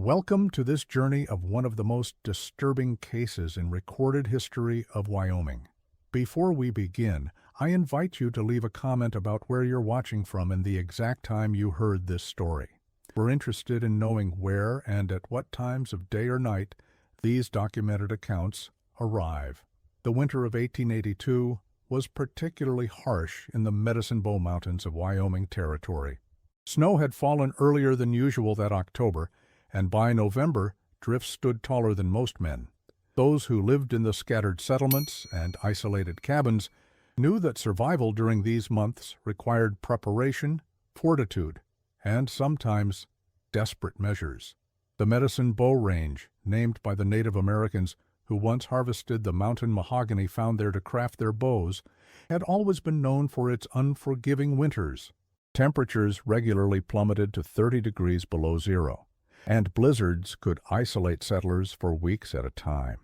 Welcome to this journey of one of the most disturbing cases in recorded history of Wyoming. Before we begin, I invite you to leave a comment about where you're watching from and the exact time you heard this story. We're interested in knowing where and at what times of day or night these documented accounts arrive. The winter of 1882 was particularly harsh in the Medicine Bow Mountains of Wyoming Territory. Snow had fallen earlier than usual that October, and by November, drifts stood taller than most men. Those who lived in the scattered settlements and isolated cabins knew that survival during these months required preparation, fortitude, and sometimes desperate measures. The Medicine Bow Range, named by the Native Americans who once harvested the mountain mahogany found there to craft their bows, had always been known for its unforgiving winters. Temperatures regularly plummeted to 30 degrees below zero, and blizzards could isolate settlers for weeks at a time.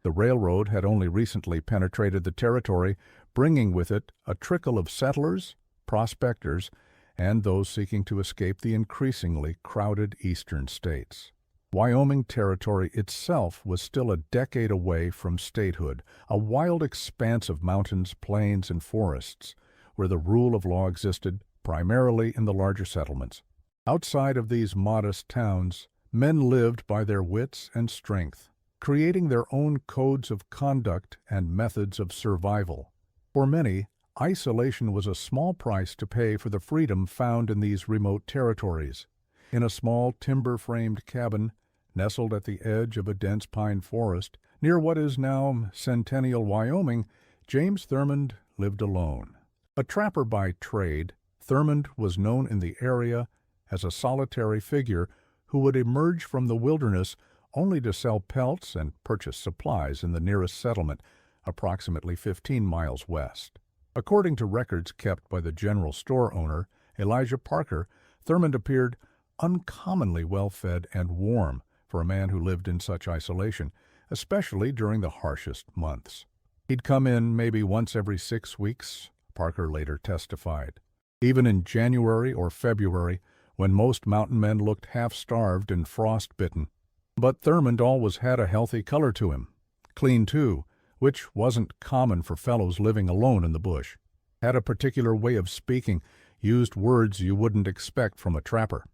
The railroad had only recently penetrated the territory, bringing with it a trickle of settlers, prospectors, and those seeking to escape the increasingly crowded eastern states. Wyoming Territory itself was still a decade away from statehood, a wild expanse of mountains, plains, and forests, where the rule of law existed primarily in the larger settlements. Outside of these modest towns, men lived by their wits and strength, creating their own codes of conduct and methods of survival. For many, isolation was a small price to pay for the freedom found in these remote territories. In a small timber-framed cabin, nestled at the edge of a dense pine forest, near what is now Centennial, Wyoming, James Thurmond lived alone. A trapper by trade, Thurmond was known in the area as a solitary figure who would emerge from the wilderness only to sell pelts and purchase supplies in the nearest settlement, approximately 15 miles west. According to records kept by the general store owner, Elijah Parker, Thurmond appeared uncommonly well-fed and warm for a man who lived in such isolation, especially during the harshest months. He'd come in maybe once every 6 weeks, Parker later testified. Even in January or February, when most mountain men looked half-starved and frost-bitten. But Thurmond always had a healthy color to him. Clean, too, which wasn't common for fellows living alone in the bush. Had a particular way of speaking, used words you wouldn't expect from a trapper.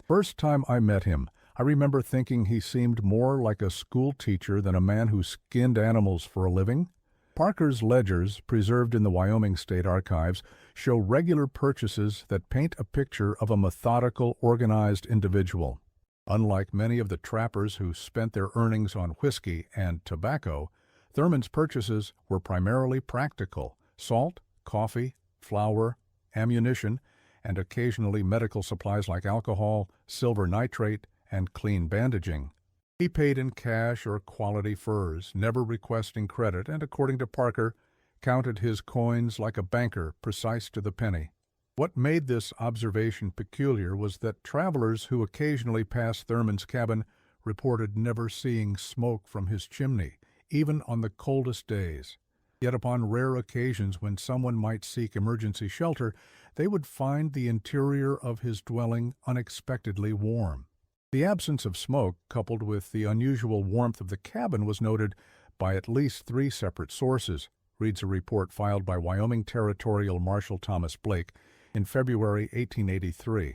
First time I met him, I remember thinking he seemed more like a school teacher than a man who skinned animals for a living. Parker's ledgers, preserved in the Wyoming State Archives, show regular purchases that paint a picture of a methodical, organized individual. Unlike many of the trappers who spent their earnings on whiskey and tobacco, Thurmond's purchases were primarily practical: salt, coffee, flour, ammunition, and occasionally medical supplies like alcohol, silver nitrate, and clean bandaging. He paid in cash or quality furs, never requesting credit, and according to Parker, counted his coins like a banker, precise to the penny. What made this observation peculiar was that travelers who occasionally passed Thurmond's cabin reported never seeing smoke from his chimney, even on the coldest days. Yet upon rare occasions when someone might seek emergency shelter, they would find the interior of his dwelling unexpectedly warm. The absence of smoke, coupled with the unusual warmth of the cabin, was noted by at least 3 separate sources, reads a report filed by Wyoming Territorial Marshal Thomas Blake in February 1883.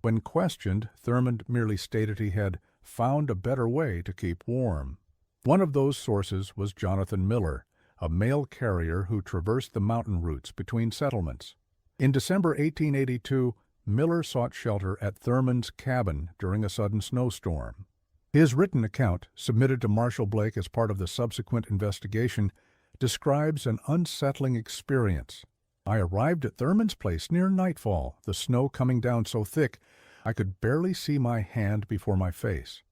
When questioned, Thurmond merely stated he had found a better way to keep warm. One of those sources was Jonathan Miller, a mail carrier who traversed the mountain routes between settlements. In December 1882, Miller sought shelter at Thurmond's cabin during a sudden snowstorm. His written account, submitted to Marshal Blake as part of the subsequent investigation, describes an unsettling experience. I arrived at Thurmond's place near nightfall, the snow coming down so thick I could barely see my hand before my face.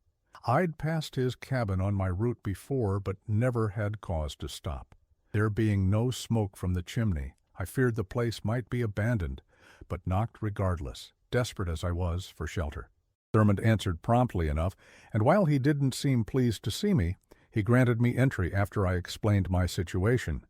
I'd passed his cabin on my route before, but never had cause to stop. There being no smoke from the chimney, I feared the place might be abandoned, but knocked regardless, desperate as I was for shelter. Thurmond answered promptly enough, and while he didn't seem pleased to see me, he granted me entry after I explained my situation.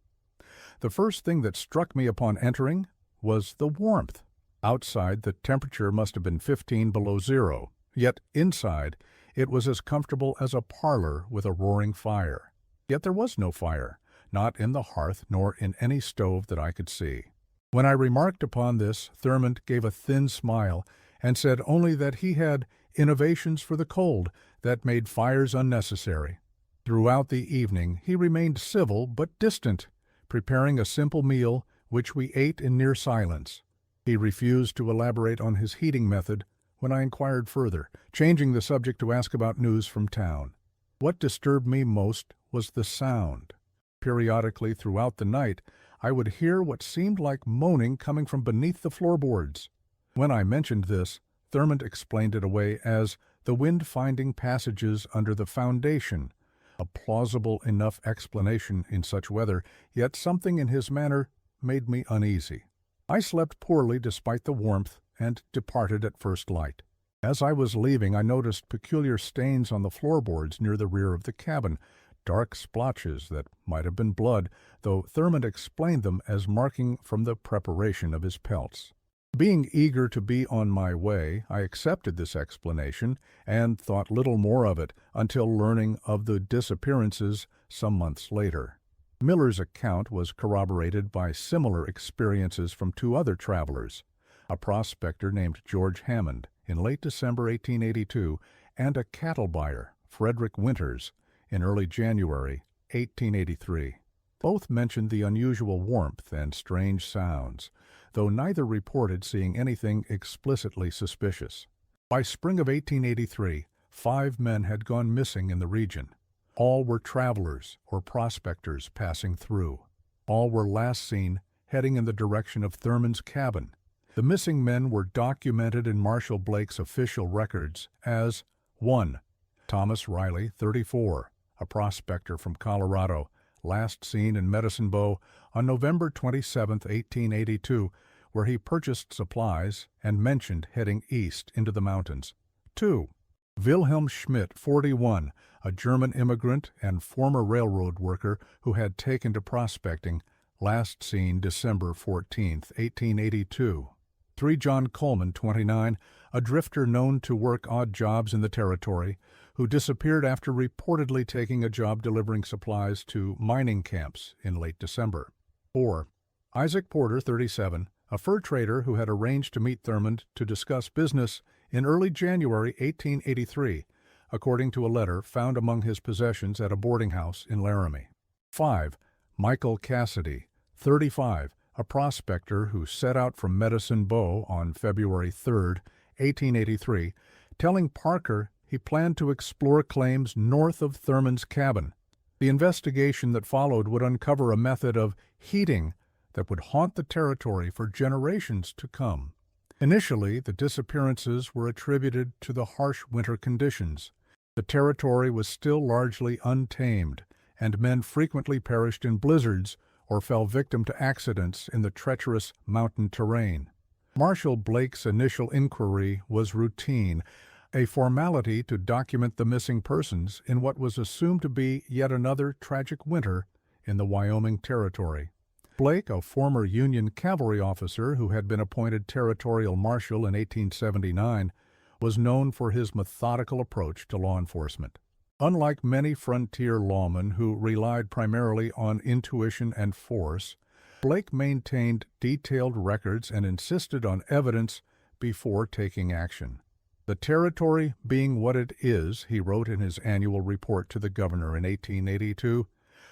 The first thing that struck me upon entering was the warmth. Outside, the temperature must have been 15 below zero, yet inside, It was as comfortable as a parlor with a roaring fire. Yet there was no fire, not in the hearth nor in any stove that I could see. When I remarked upon this, Thurmond gave a thin smile and said only that he had innovations for the cold that made fires unnecessary. Throughout the evening he remained civil but distant, preparing a simple meal which we ate in near silence. He refused to elaborate on his heating method when I inquired further, changing the subject to ask about news from town. What disturbed me most was the sound. Periodically throughout the night, I would hear what seemed like moaning coming from beneath the floorboards. When I mentioned this, Thurmond explained it away as the wind finding passages under the foundation, a plausible enough explanation in such weather, yet something in his manner made me uneasy. I slept poorly despite the warmth and departed at first light. As I was leaving, I noticed peculiar stains on the floorboards near the rear of the cabin, dark splotches that might have been blood, though Thurmond explained them as marking from the preparation of his pelts. Being eager to be on my way, I accepted this explanation and thought little more of it until learning of the disappearances some months later. Miller's account was corroborated by similar experiences from two other travelers, a prospector named George Hammond in late December 1882 and a cattle buyer, Frederick Winters, in early January 1883. Both mentioned the unusual warmth and strange sounds, though neither reported seeing anything explicitly suspicious. By spring of 1883, 5 men had gone missing in the region. All were travelers or prospectors passing through. All were last seen heading in the direction of Thurmond's cabin. The missing men were documented in Marshal Blake's official records as 1. Thomas Riley, 34, a prospector from Colorado, last seen in Medicine Bow on November 27, 1882, where he purchased supplies and mentioned heading east into the mountains. 2. Wilhelm Schmidt, 41, a German immigrant and former railroad worker who had taken to prospecting, last seen December 14, 1882. 3. John Coleman, 29, a drifter known to work odd jobs in the territory, who disappeared after reportedly taking a job delivering supplies to mining camps in late December. 4. Isaac Porter, 37, a fur trader who had arranged to meet Thurmond to discuss business in early January 1883, according to a letter found among his possessions at a boarding house in Laramie. 5. Michael Cassidy, 35, a prospector who set out from Medicine Bow on February 3, 1883, telling Parker he planned to explore claims north of Thurmond's cabin. The investigation that followed would uncover a method of heating that would haunt the territory for generations to come. Initially, the disappearances were attributed to the harsh winter conditions. The territory was still largely untamed, and men frequently perished in blizzards or fell victim to accidents in the treacherous mountain terrain. Marshal Blake's initial inquiry was routine, a formality to document the missing persons in what was assumed to be yet another tragic winter in the Wyoming Territory. Blake, a former Union cavalry officer who had been appointed territorial marshal in 1879, was known for his methodical approach to law enforcement. Unlike many frontier lawmen who relied primarily on intuition and force, Blake maintained detailed records and insisted on evidence before taking action. The territory being what it is, he wrote in his annual report to the governor in 1882,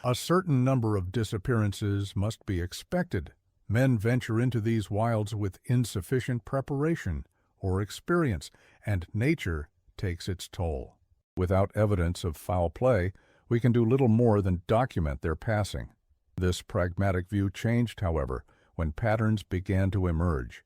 a certain number of disappearances must be expected. Men venture into these wilds with insufficient preparation or experience, and nature takes its toll. Without evidence of foul play, we can do little more than document their passing. This pragmatic view changed, however, when patterns began to emerge.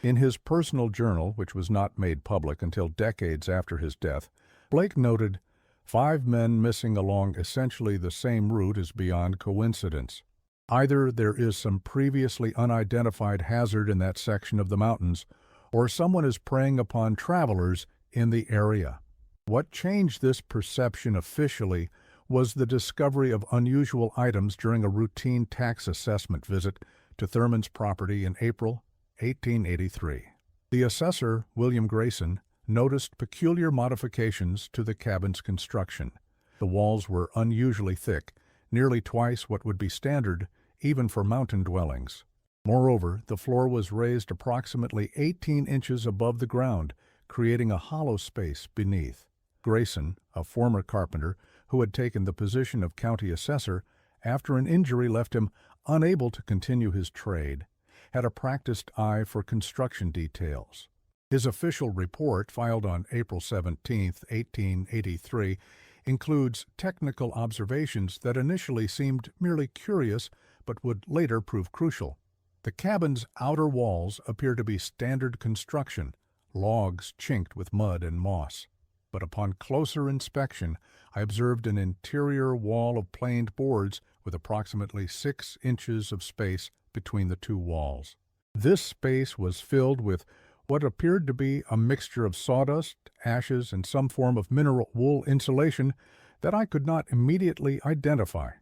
In his personal journal, which was not made public until decades after his death, Blake noted, 5 men missing along essentially the same route is beyond coincidence. Either there is some previously unidentified hazard in that section of the mountains, or someone is preying upon travelers in the area. What changed this perception officially was the discovery of unusual items during a routine tax assessment visit to Thurmond's property in April 1883. The assessor, William Grayson, noticed peculiar modifications to the cabin's construction. The walls were unusually thick, nearly twice what would be standard even for mountain dwellings. Moreover, the floor was raised approximately 18 inches above the ground, creating a hollow space beneath. Grayson, a former carpenter who had taken the position of county assessor after an injury left him unable to continue his trade, had a practiced eye for construction details. His official report, filed on April 17, 1883, includes technical observations that initially seemed merely curious but would later prove crucial. The cabin's outer walls appear to be standard construction, logs chinked with mud and moss. But upon closer inspection, I observed an interior wall of planed boards with approximately 6 inches of space between the two walls. This space was filled with what appeared to be a mixture of sawdust, ashes, and some form of mineral wool insulation that I could not immediately identify.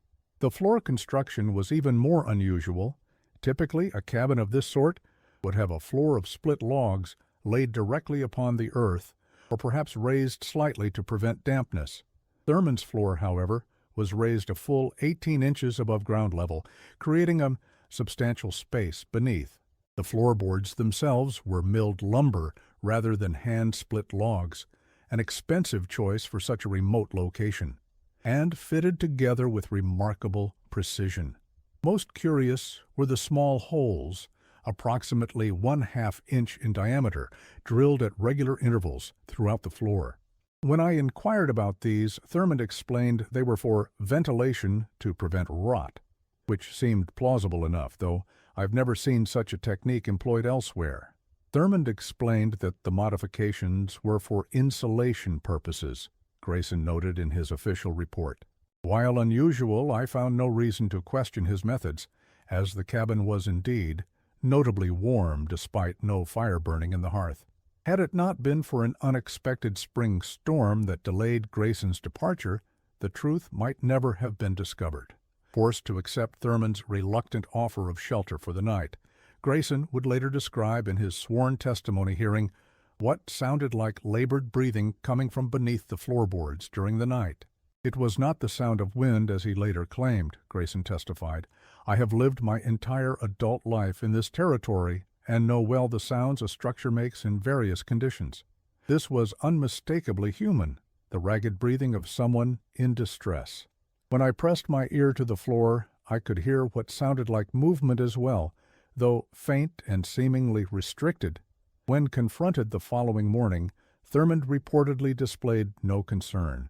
The floor construction was even more unusual. Typically, a cabin of this sort would have a floor of split logs laid directly upon the earth, or perhaps raised slightly to prevent dampness. Thurman's floor, however, was raised a full 18 inches above ground level, creating a substantial space beneath. The floorboards themselves were milled lumber rather than hand-split logs, an expensive choice for such a remote location, and fitted together with remarkable precision. Most curious were the small holes, approximately 1/2 inch in diameter, drilled at regular intervals throughout the floor. When I inquired about these, Thurman explained they were for ventilation to prevent rot, which seemed plausible enough, though I've never seen such a technique employed elsewhere. Thurman explained that the modifications were for insulation purposes, Grayson noted in his official report. While unusual, I found no reason to question his methods, as the cabin was indeed notably warm despite no fire burning in the hearth. Had it not been for an unexpected spring storm that delayed Grayson's departure, the truth might never have been discovered. Forced to accept Thurman's reluctant offer of shelter for the night, Grayson would later describe in his sworn testimony hearing what sounded like labored breathing coming from beneath the floorboards during the night. It was not the sound of wind, as he later claimed, Grayson testified. I have lived my entire adult life in this territory and know well the sounds a structure makes in various conditions. This was unmistakably human, the ragged breathing of someone in distress. When I pressed my ear to the floor, I could hear what sounded like movement as well, though faint and seemingly restricted. When confronted the following morning, Thurman reportedly displayed no concern.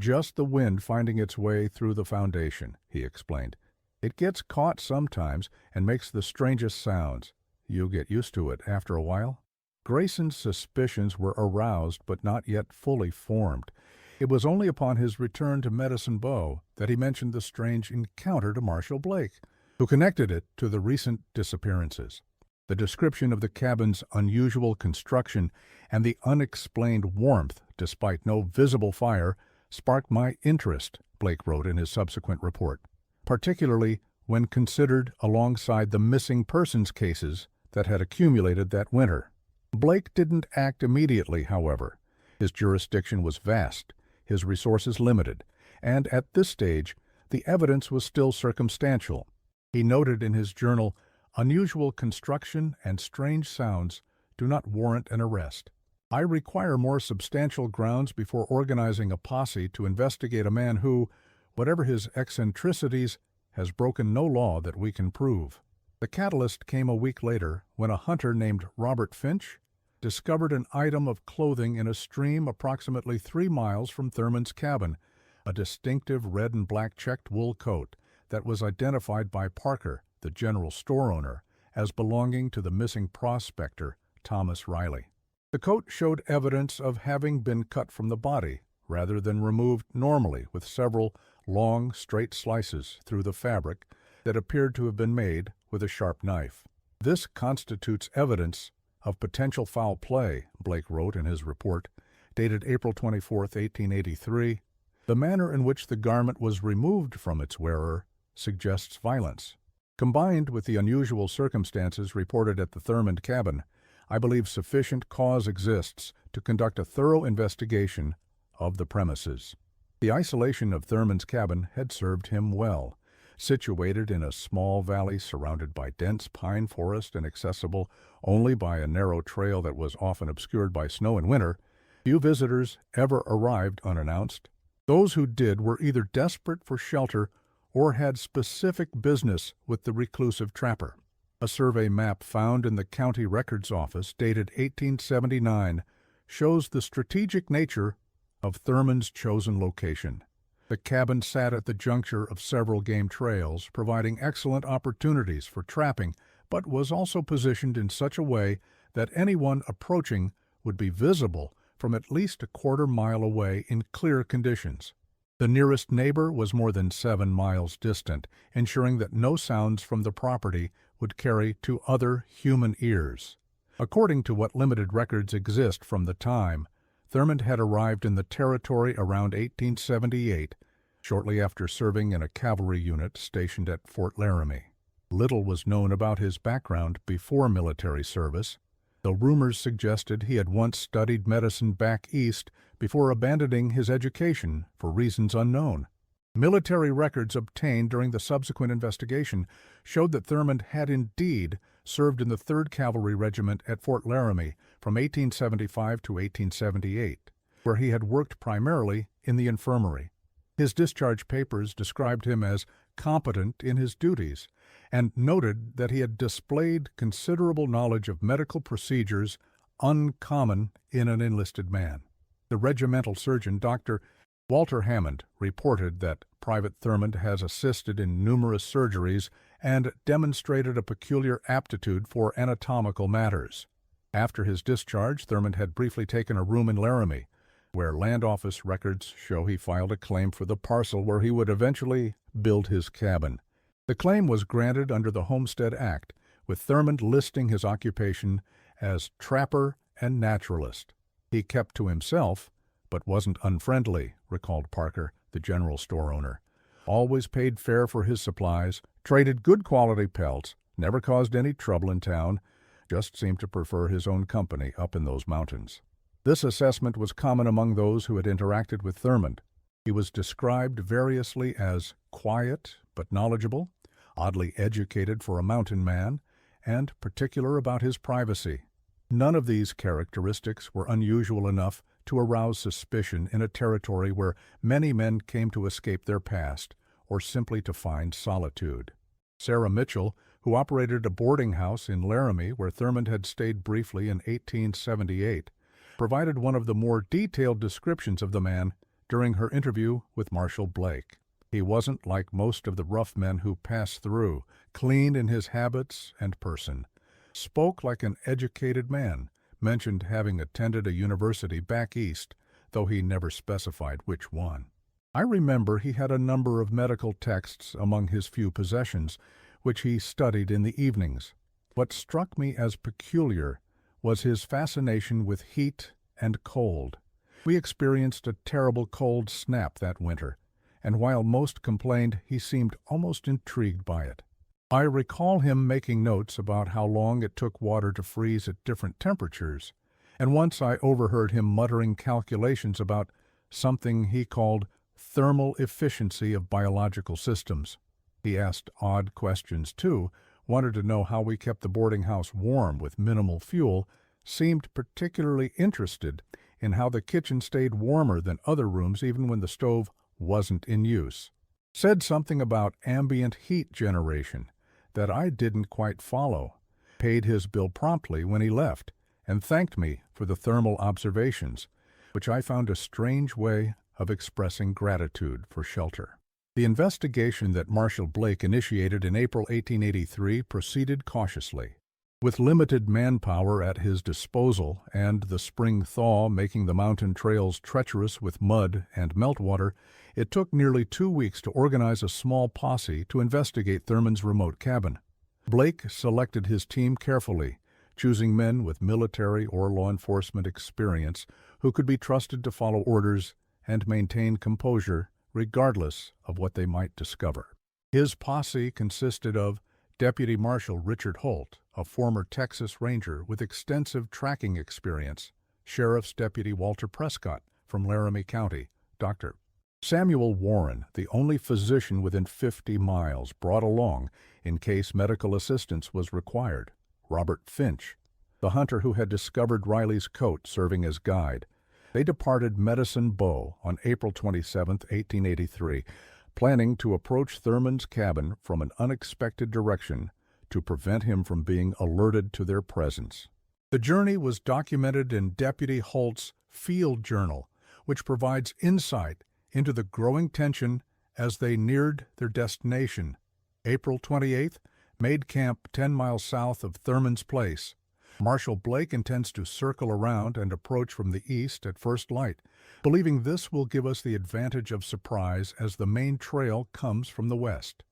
Just the wind finding its way through the foundation, he explained. It gets caught sometimes and makes the strangest sounds. You get used to it after a while. Grayson's suspicions were aroused but not yet fully formed. It was only upon his return to Medicine Bow that he mentioned the strange encounter to Marshal Blake, who connected it to the recent disappearances. The description of the cabin's unusual construction and the unexplained warmth, despite no visible fire, sparked my interest, Blake wrote in his subsequent report, particularly when considered alongside the missing persons cases that had accumulated that winter. Blake didn't act immediately, however. His jurisdiction was vast, his resources limited, and at this stage, the evidence was still circumstantial. He noted in his journal, "Unusual construction and strange sounds do not warrant an arrest. I require more substantial grounds before organizing a posse to investigate a man who, whatever his eccentricities, has broken no law that we can prove." The catalyst came a week later when a hunter named Robert Finch discovered an item of clothing in a stream approximately 3 miles from Thurman's cabin, a distinctive red and black checked wool coat that was identified by Parker, the general store owner, as belonging to the missing prospector, Thomas Riley. The coat showed evidence of having been cut from the body, rather than removed normally with several long, straight slices through the fabric that appeared to have been made with a sharp knife. This constitutes evidence of potential foul play, Blake wrote in his report, dated April 24, 1883. The manner in which the garment was removed from its wearer suggests violence. Combined with the unusual circumstances reported at the Thurman cabin, I believe sufficient cause exists to conduct a thorough investigation of the premises. The isolation of Thurman's cabin had served him well. Situated in a small valley surrounded by dense pine forest and accessible only by a narrow trail that was often obscured by snow in winter, few visitors ever arrived unannounced. Those who did were either desperate for shelter or had specific business with the reclusive trapper. A survey map found in the county records office, dated 1879, shows the strategic nature of Thurman's chosen location. The cabin sat at the juncture of several game trails, providing excellent opportunities for trapping, but was also positioned in such a way that anyone approaching would be visible from at least a quarter-mile away in clear conditions. The nearest neighbor was more than 7 miles distant, ensuring that no sounds from the property would carry to other human ears. According to what limited records exist from the time, Thurman had arrived in the territory around 1878, shortly after serving in a cavalry unit stationed at Fort Laramie. Little was known about his background before military service, though rumors suggested he had once studied medicine back east before abandoning his education for reasons unknown. Military records obtained during the subsequent investigation showed that Thurman had indeed served in the 3rd Cavalry Regiment at Fort Laramie from 1875 to 1878, where he had worked primarily in the infirmary. His discharge papers described him as competent in his duties and noted that he had displayed considerable knowledge of medical procedures uncommon in an enlisted man. The regimental surgeon, Dr. Walter Hammond, reported that Private Thurman has assisted in numerous surgeries and demonstrated a peculiar aptitude for anatomical matters. After his discharge, Thurman had briefly taken a room in Laramie, where land office records show he filed a claim for the parcel where he would eventually build his cabin. The claim was granted under the Homestead Act, with Thurman listing his occupation as trapper and naturalist. He kept to himself, but wasn't unfriendly, recalled Parker, the general store owner. Always paid fair for his supplies, traded good quality pelts, never caused any trouble in town, just seemed to prefer his own company up in those mountains. This assessment was common among those who had interacted with Thurman. He was described variously as quiet but knowledgeable, oddly educated for a mountain man, and particular about his privacy. None of these characteristics were unusual enough to arouse suspicion in a territory where many men came to escape their past or simply to find solitude. Sarah Mitchell, who operated a boarding house in Laramie where Thurman had stayed briefly in 1878, provided one of the more detailed descriptions of the man during her interview with Marshal Blake. He wasn't like most of the rough men who passed through, clean in his habits and person. Spoke like an educated man, mentioned having attended a university back east, though he never specified which one. I remember he had a number of medical texts among his few possessions, which he studied in the evenings. What struck me as peculiar was his fascination with heat and cold. We experienced a terrible cold snap that winter, and while most complained, he seemed almost intrigued by it. I recall him making notes about how long it took water to freeze at different temperatures, and once I overheard him muttering calculations about something he called thermal efficiency of biological systems. He asked odd questions, too, wanted to know how we kept the boarding house warm with minimal fuel, seemed particularly interested in how the kitchen stayed warmer than other rooms even when the stove wasn't in use. Said something about ambient heat generation that I didn't quite follow, paid his bill promptly when he left, and thanked me for the thermal observations, which I found a strange way of expressing gratitude for shelter. The investigation that Marshal Blake initiated in April 1883 proceeded cautiously. With limited manpower at his disposal and the spring thaw making the mountain trails treacherous with mud and meltwater, it took nearly 2 weeks to organize a small posse to investigate Thurman's remote cabin. Blake selected his team carefully, choosing men with military or law enforcement experience who could be trusted to follow orders and maintain composure regardless of what they might discover. His posse consisted of Deputy Marshal Richard Holt, a former Texas Ranger with extensive tracking experience, Sheriff's Deputy Walter Prescott from Laramie County, Dr. Samuel Warren, the only physician within 50 miles, brought along in case medical assistance was required, Robert Finch, the hunter who had discovered Riley's coat serving as guide. They departed Medicine Bow on April 27, 1883, planning to approach Thurman's cabin from an unexpected direction to prevent him from being alerted to their presence. The journey was documented in Deputy Holt's Field Journal, which provides insight into the growing tension as they neared their destination. April 28th made camp 10 miles south of Thurman's Place. Marshal Blake intends to circle around and approach from the east at first light, believing this will give us the advantage of surprise as the main trail comes from the west.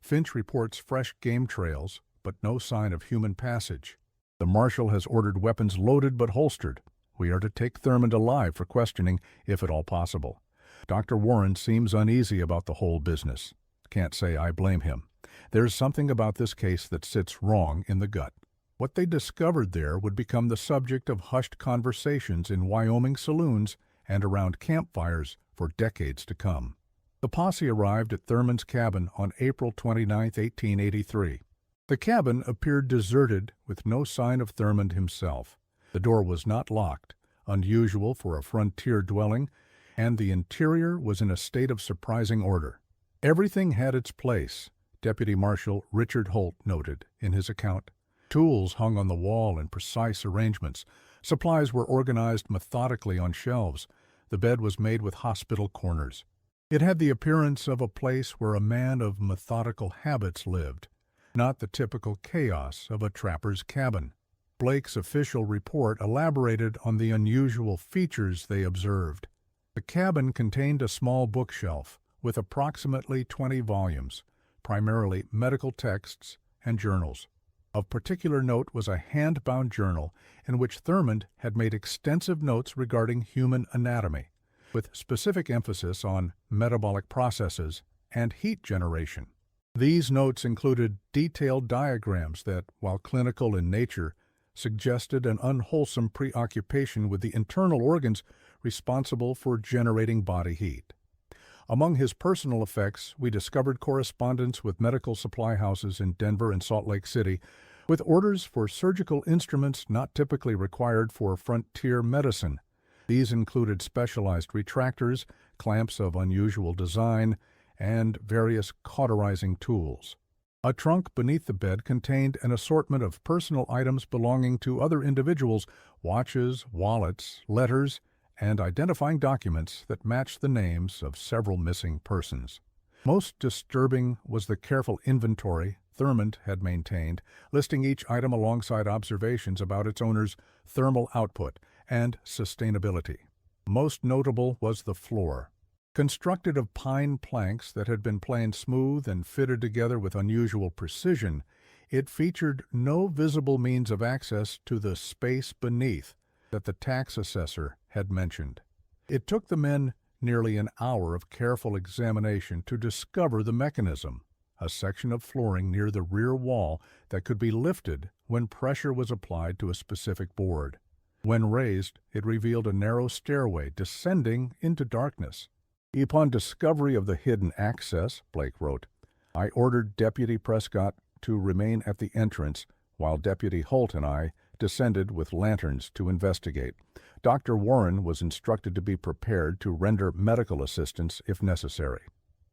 Finch reports fresh game trails, but no sign of human passage. The marshal has ordered weapons loaded but holstered. We are to take Thurman alive for questioning, if at all possible. Dr. Warren seems uneasy about the whole business. Can't say I blame him. There's something about this case that sits wrong in the gut. What they discovered there would become the subject of hushed conversations in Wyoming saloons and around campfires for decades to come. The posse arrived at Thurman's cabin on April 29, 1883. The cabin appeared deserted with no sign of Thurman himself. The door was not locked, unusual for a frontier dwelling, and the interior was in a state of surprising order. Everything had its place, Deputy Marshal Richard Holt noted in his account. Tools hung on the wall in precise arrangements. Supplies were organized methodically on shelves. The bed was made with hospital corners. It had the appearance of a place where a man of methodical habits lived, not the typical chaos of a trapper's cabin. Blake's official report elaborated on the unusual features they observed. The cabin contained a small bookshelf with approximately 20 volumes, primarily medical texts and journals. Of particular note was a hand-bound journal in which Thurman had made extensive notes regarding human anatomy, with specific emphasis on metabolic processes and heat generation. These notes included detailed diagrams that, while clinical in nature, suggested an unwholesome preoccupation with the internal organs responsible for generating body heat. Among his personal effects, we discovered correspondence with medical supply houses in Denver and Salt Lake City, with orders for surgical instruments not typically required for frontier medicine. These included specialized retractors, clamps of unusual design, and various cauterizing tools. A trunk beneath the bed contained an assortment of personal items belonging to other individuals, watches, wallets, letters, and identifying documents that matched the names of several missing persons. Most disturbing was the careful inventory Thurman had maintained, listing each item alongside observations about its owner's thermal output and sustainability. Most notable was the floor. Constructed of pine planks that had been planed smooth and fitted together with unusual precision, it featured no visible means of access to the space beneath that the tax assessor had mentioned. It took the men nearly an hour of careful examination to discover the mechanism, a section of flooring near the rear wall that could be lifted when pressure was applied to a specific board. When raised, it revealed a narrow stairway descending into darkness. Upon discovery of the hidden access, Blake wrote, I ordered Deputy Prescott to remain at the entrance while Deputy Holt and I descended with lanterns to investigate. Dr. Warren was instructed to be prepared to render medical assistance if necessary.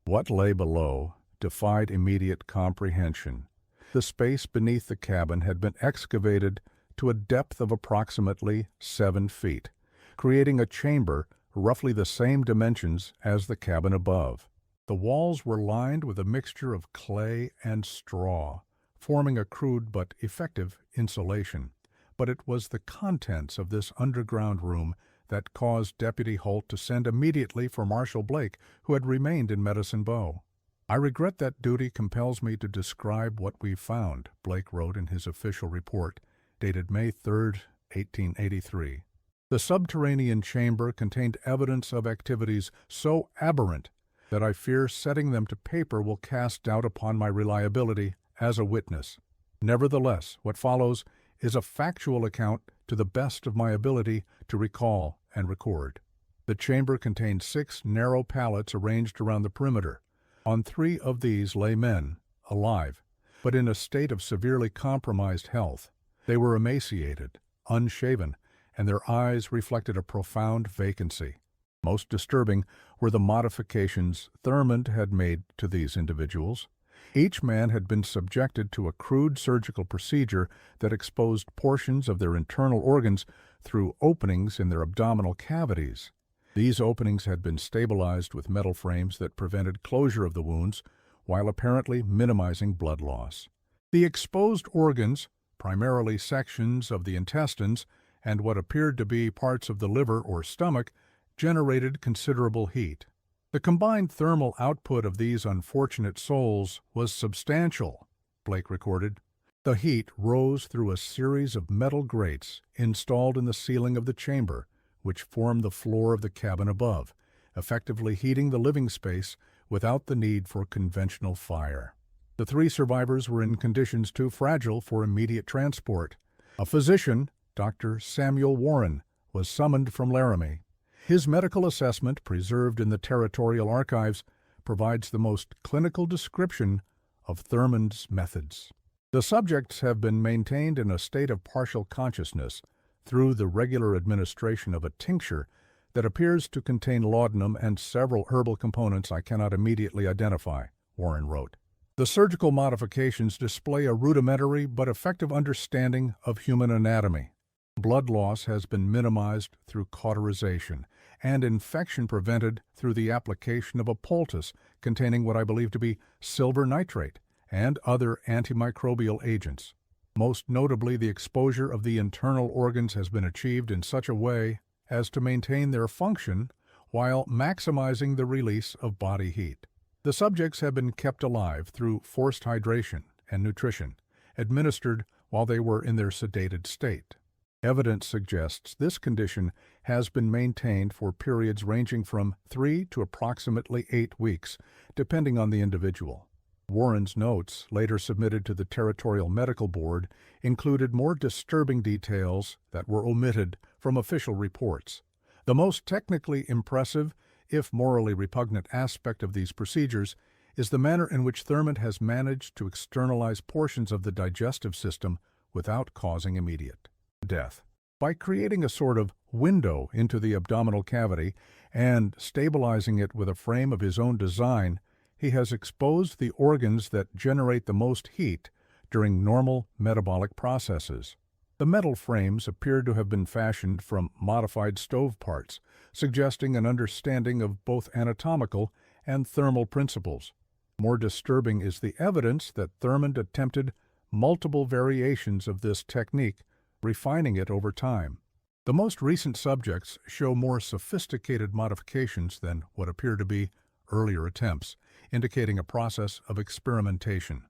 What lay below defied immediate comprehension. The space beneath the cabin had been excavated to a depth of approximately 7 feet, creating a chamber roughly the same dimensions as the cabin above. The walls were lined with a mixture of clay and straw, forming a crude but effective insulation. But it was the contents of this underground room that caused Deputy Holt to send immediately for Marshal Blake, who had remained in Medicine Bow. I regret that duty compels me to describe what we found, Blake wrote in his official report, dated May 3, 1883. The subterranean chamber contained evidence of activities so aberrant that I fear setting them to paper will cast doubt upon my reliability as a witness. Nevertheless, what follows is a factual account to the best of my ability to recall and record. The chamber contained 6 narrow pallets arranged around the perimeter. On 3 of these lay men, alive, but in a state of severely compromised health. They were emaciated, unshaven, and their eyes reflected a profound vacancy. Most disturbing were the modifications Thurmond had made to these individuals. Each man had been subjected to a crude surgical procedure that exposed portions of their internal organs through openings in their abdominal cavities. These openings had been stabilized with metal frames that prevented closure of the wounds, while apparently minimizing blood loss. The exposed organs, primarily sections of the intestines and what appeared to be parts of the liver or stomach, generated considerable heat. The combined thermal output of these unfortunate souls was substantial, Blake recorded. The heat rose through a series of metal grates installed in the ceiling of the chamber, which formed the floor of the cabin above, effectively heating the living space without the need for conventional fire. The 3 survivors were in conditions too fragile for immediate transport. A physician, Dr. Samuel Warren, was summoned from Laramie. His medical assessment, preserved in the Territorial Archives, provides the most clinical description of Thurmond's methods. The subjects have been maintained in a state of partial consciousness through the regular administration of a tincture that appears to contain laudanum and several herbal components I cannot immediately identify, Warren wrote. The surgical modifications display a rudimentary but effective understanding of human anatomy. Blood loss has been minimized through cauterization, and infection prevented through the application of a poultice containing what I believe to be silver nitrate and other antimicrobial agents. Most notably, the exposure of the internal organs has been achieved in such a way as to maintain their function while maximizing the release of body heat. The subjects have been kept alive through forced hydration and nutrition, administered while they were in their sedated state. Evidence suggests this condition has been maintained for periods ranging from 3 to approximately 8 weeks, depending on the individual. Warren's notes, later submitted to the Territorial Medical Board, included more disturbing details that were omitted from official reports. The most technically impressive, if morally repugnant aspect of these procedures is the manner in which Thurmond has managed to externalize portions of the digestive system without causing immediate death. By creating a sort of window into the abdominal cavity and stabilizing it with a frame of his own design, he has exposed the organs that generate the most heat during normal metabolic processes. The metal frames appear to have been fashioned from modified stove parts, suggesting an understanding of both anatomical and thermal principles. More disturbing is the evidence that Thurmond attempted multiple variations of this technique, refining it over time. The most recent subjects show more sophisticated modifications than what appear to be earlier attempts, indicating a process of experimentation.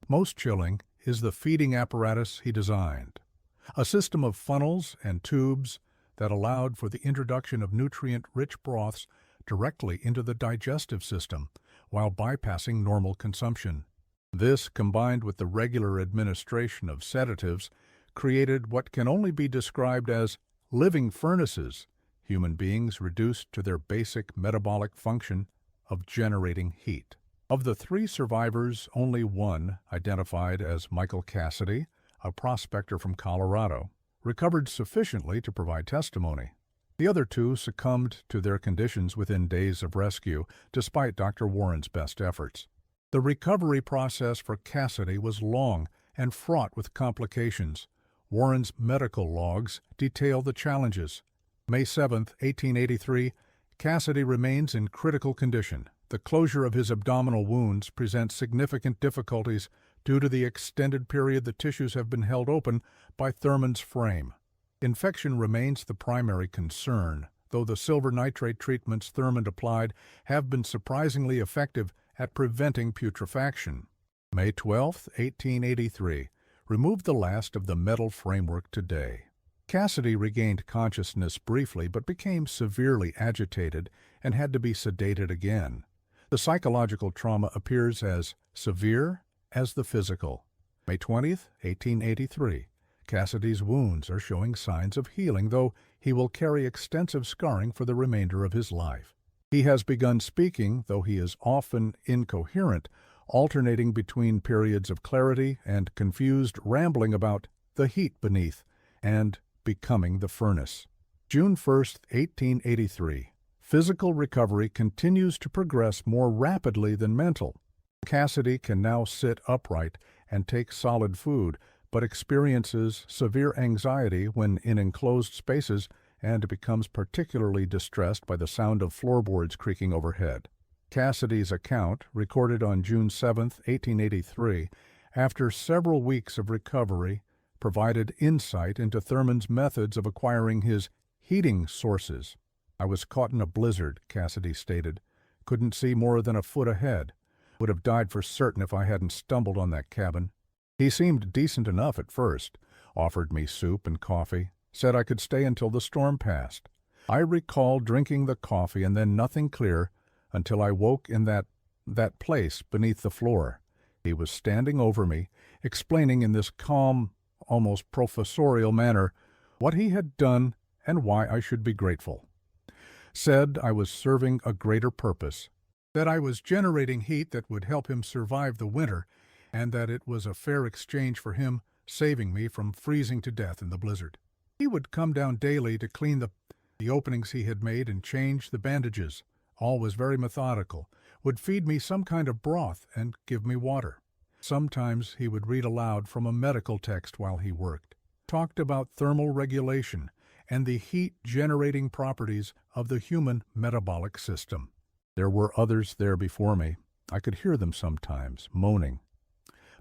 Most chilling is the feeding apparatus he designed, a system of funnels and tubes that allowed for the introduction of nutrient-rich broths directly into the digestive system while bypassing normal consumption. This, combined with the regular administration of sedatives, created what can only be described as living furnaces, human beings reduced to their basic metabolic function of generating heat. Of the 3 survivors, only one, identified as Michael Cassidy, a prospector from Colorado, recovered sufficiently to provide testimony. The other 2 succumbed to their conditions within days of rescue, despite Dr. Warren's best efforts. The recovery process for Cassidy was long and fraught with complications. Warren's medical logs detail the challenges. May 7, 1883, Cassidy remains in critical condition. The closure of his abdominal wounds presents significant difficulties due to the extended period the tissues have been held open by Thurmond's frame. Infection remains the primary concern, though the silver nitrate treatments Thurmond applied have been surprisingly effective at preventing putrefaction. May 12, 1883, removed the last of the metal framework today. Cassidy regained consciousness briefly but became severely agitated and had to be sedated again. The psychological trauma appears as severe as the physical. May 20th, 1883. Cassidy's wounds are showing signs of healing, though he will carry extensive scarring for the remainder of his life. He has begun speaking, though he is often incoherent, alternating between periods of clarity and confused rambling about the heat beneath and becoming the furnace. June 1st, 1883. Physical recovery continues to progress more rapidly than mental. Cassidy can now sit upright and take solid food, but experiences severe anxiety when in enclosed spaces and becomes particularly distressed by the sound of floorboards creaking overhead. Cassidy's account, recorded on June 7, 1883, after several weeks of recovery, provided insight into Thurman's methods of acquiring his heating sources. "I was caught in a blizzard," Cassidy stated. "Couldn't see more than a foot ahead. Would have died for certain if I hadn't stumbled on that cabin." He seemed decent enough at first, offered me soup and coffee, said I could stay until the storm passed. I recall drinking the coffee and then nothing clear until I woke in that place beneath the floor. He was standing over me, explaining in this calm, almost professorial manner what he had done and why I should be grateful. Said I was serving a greater purpose, that I was generating heat that would help him survive the winter, and that it was a fair exchange for him saving me from freezing to death in the blizzard. He would come down daily to clean the openings he had made and change the bandages. All was very methodical, would feed me some kind of broth and give me water. Sometimes he would read aloud from a medical text while he worked, talked about thermal regulation and the heat-generating properties of the human metabolic system. There were others there before me. I could hear them sometimes, moaning.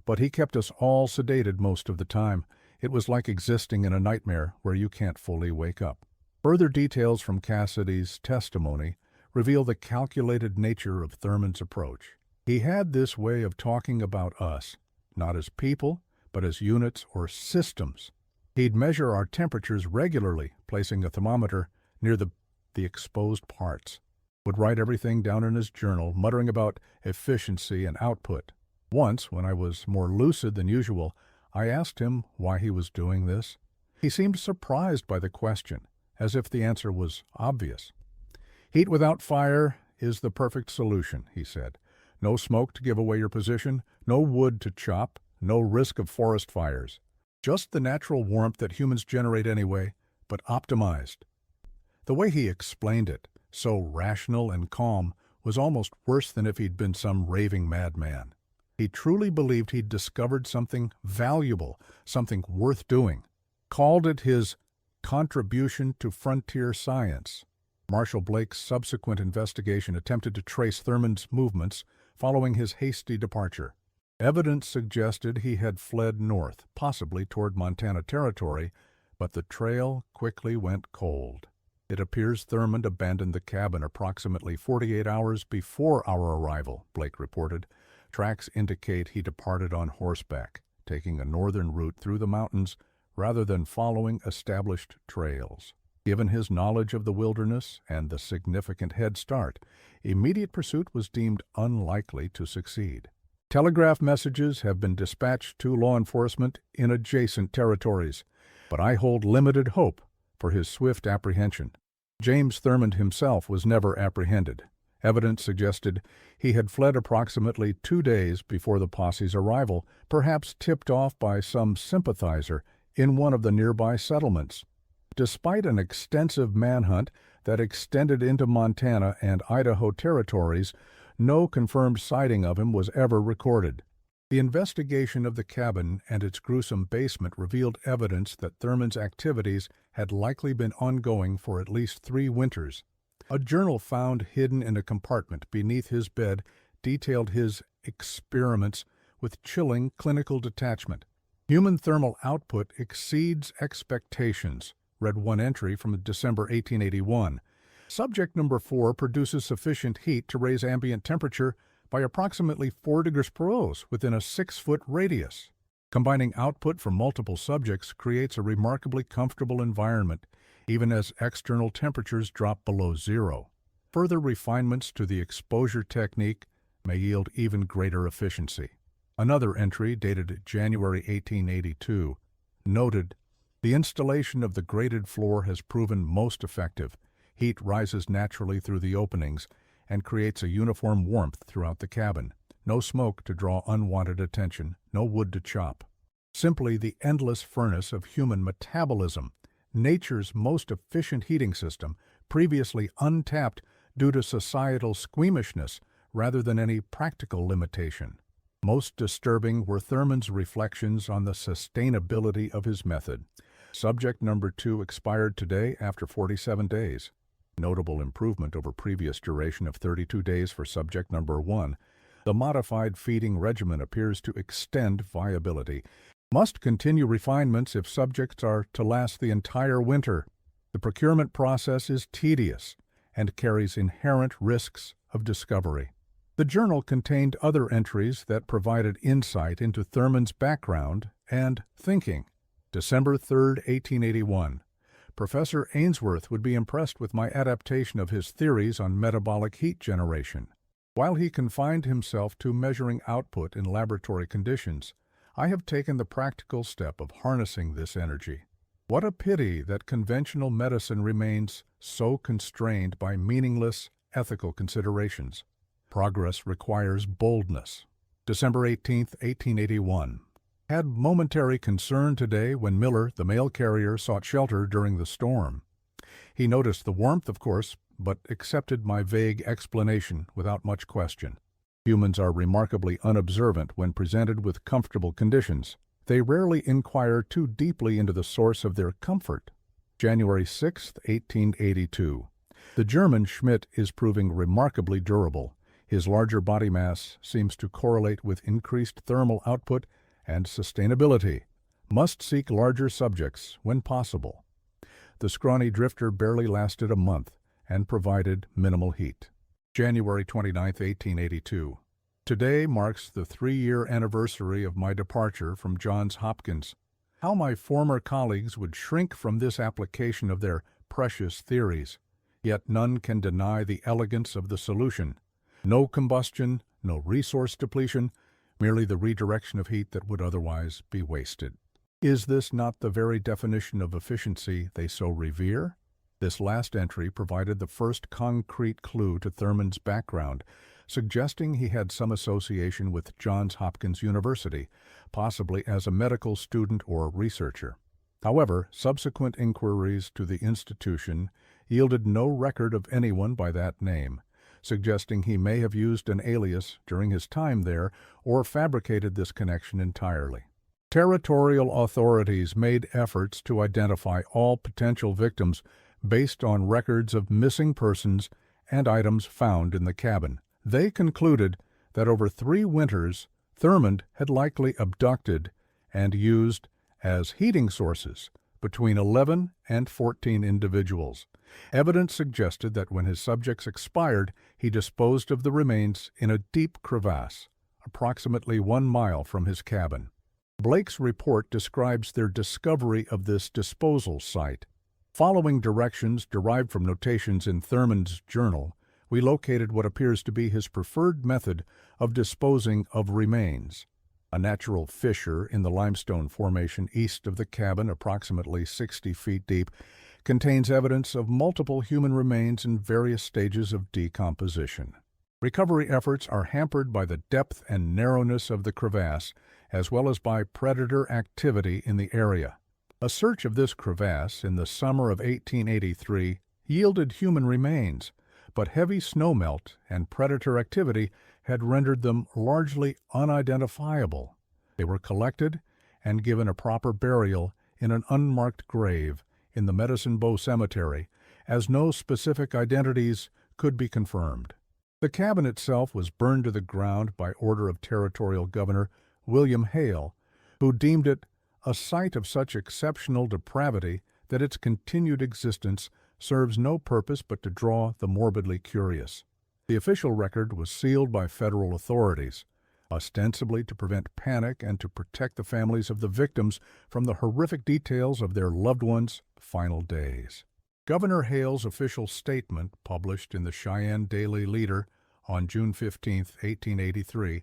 But he kept us all sedated most of the time. It was like existing in a nightmare where you can't fully wake up. Further details from Cassidy's testimony reveal the calculated nature of Thurman's approach. He had this way of talking about us, not as people, but as units or systems. He'd measure our temperatures regularly, placing a thermometer near the exposed parts. Would write everything down in his journal, muttering about efficiency and output. Once, when I was more lucid than usual, I asked him why he was doing this. He seemed surprised by the question, as if the answer was obvious. "Heat without fire is the perfect solution," he said. "No smoke to give away your position, no wood to chop, no risk of forest fires. Just the natural warmth that humans generate anyway, but optimized." The way he explained it, so rational and calm, was almost worse than if he'd been some raving madman. He truly believed he'd discovered something valuable, something worth doing. Called it his contribution to frontier science. Marshal Blake's subsequent investigation attempted to trace Thurman's movements following his hasty departure. Evidence suggested he had fled north, possibly toward Montana Territory, but the trail quickly went cold. It appears Thurman abandoned the cabin approximately 48 hours before our arrival, Blake reported. Tracks indicate he departed on horseback, taking a northern route through the mountains rather than following established trails. Given his knowledge of the wilderness and the significant head start, immediate pursuit was deemed unlikely to succeed. Telegraph messages have been dispatched to law enforcement in adjacent territories, but I hold limited hope for his swift apprehension. James Thurman himself was never apprehended. Evidence suggested he had fled approximately 2 days before the posse's arrival, perhaps tipped off by some sympathizer in one of the nearby settlements. Despite an extensive manhunt that extended into Montana and Idaho territories, no confirmed sighting of him was ever recorded. The investigation of the cabin and its gruesome basement revealed evidence that Thurman's activities had likely been ongoing for at least 3 winters. A journal found hidden in a compartment beneath his bed detailed his experiments with chilling clinical detachment. "Human thermal output exceeds expectations," read one entry from December 1881. Subject number 4 produces sufficient heat to raise ambient temperature by approximately 4 degrees Celsius within a 6-foot radius. Combining output from multiple subjects creates a remarkably comfortable environment, even as external temperatures drop below zero. Further refinements to the exposure technique may yield even greater efficiency. Another entry, dated January 1882, noted, "The installation of the grated floor has proven most effective. Heat rises naturally through the openings and creates a uniform warmth throughout the cabin. No smoke to draw unwanted attention, no wood to chop. Simply the endless furnace of human metabolism, nature's most efficient heating system, previously untapped due to societal squeamishness rather than any practical limitation." Most disturbing were Thurman's reflections on the sustainability of his method. Subject number 2 expired today after 47 days. Notable improvement over previous duration of 32 days for subject number 1. The modified feeding regimen appears to extend viability. Must continue refinements if subjects are to last the entire winter. The procurement process is tedious and carries inherent risks of discovery. The journal contained other entries that provided insight into Thurman's background and thinking. December 3, 1881. Professor Ainsworth would be impressed with my adaptation of his theories on metabolic heat generation. While he confined himself to measuring output in laboratory conditions, I have taken the practical step of harnessing this energy. What a pity that conventional medicine remains so constrained by meaningless ethical considerations. Progress requires boldness. December 18, 1881. Had momentary concern today when Miller, the mail carrier, sought shelter during the storm. He noticed the warmth, of course, but accepted my vague explanation without much question. Humans are remarkably unobservant when presented with comfortable conditions. They rarely inquire too deeply into the source of their comfort. January 6, 1882. The German Schmidt is proving remarkably durable. His larger body mass seems to correlate with increased thermal output and sustainability. Must seek larger subjects when possible. The scrawny drifter barely lasted a month and provided minimal heat. January 29, 1882. Today marks the 3-year anniversary of my departure from Johns Hopkins. How my former colleagues would shrink from this application of their precious theories. Yet none can deny the elegance of the solution. No combustion, no resource depletion, merely the redirection of heat that would otherwise be wasted. Is this not the very definition of efficiency they so revere? This last entry provided the first concrete clue to Thurman's background, suggesting he had some association with Johns Hopkins University, possibly as a medical student or researcher. However, subsequent inquiries to the institution yielded no record of anyone by that name, suggesting he may have used an alias during his time there or fabricated this connection entirely. Territorial authorities made efforts to identify all potential victims based on records of missing persons and items found in the cabin. They concluded that over 3 winters, Thurman had likely abducted and used as heating sources between 11 and 14 individuals. Evidence suggested that when his subjects expired, he disposed of the remains in a deep crevasse, approximately 1 mile from his cabin. Blake's report describes their discovery of this disposal site. Following directions derived from notations in Thurman's journal, we located what appears to be his preferred method of disposing of remains. A natural fissure in the limestone formation east of the cabin, approximately 60 feet deep, contains evidence of multiple human remains in various stages of decomposition. Recovery efforts are hampered by the depth and narrowness of the crevasse, as well as by predator activity in the area. A search of this crevasse in the summer of 1883 yielded human remains, but heavy snowmelt and predator activity had rendered them largely unidentifiable. They were collected and given a proper burial in an unmarked grave in the Medicine Bow Cemetery, as no specific identities could be confirmed. The cabin itself was burned to the ground by order of Territorial Governor William Hale, who deemed it a site of such exceptional depravity that its continued existence serves no purpose but to draw the morbidly curious. The official record was sealed by federal authorities, ostensibly to prevent panic and to protect the families of the victims from the horrific details of their loved ones' final days. Governor Hale's official statement, published in the Cheyenne Daily Leader on June 15, 1883,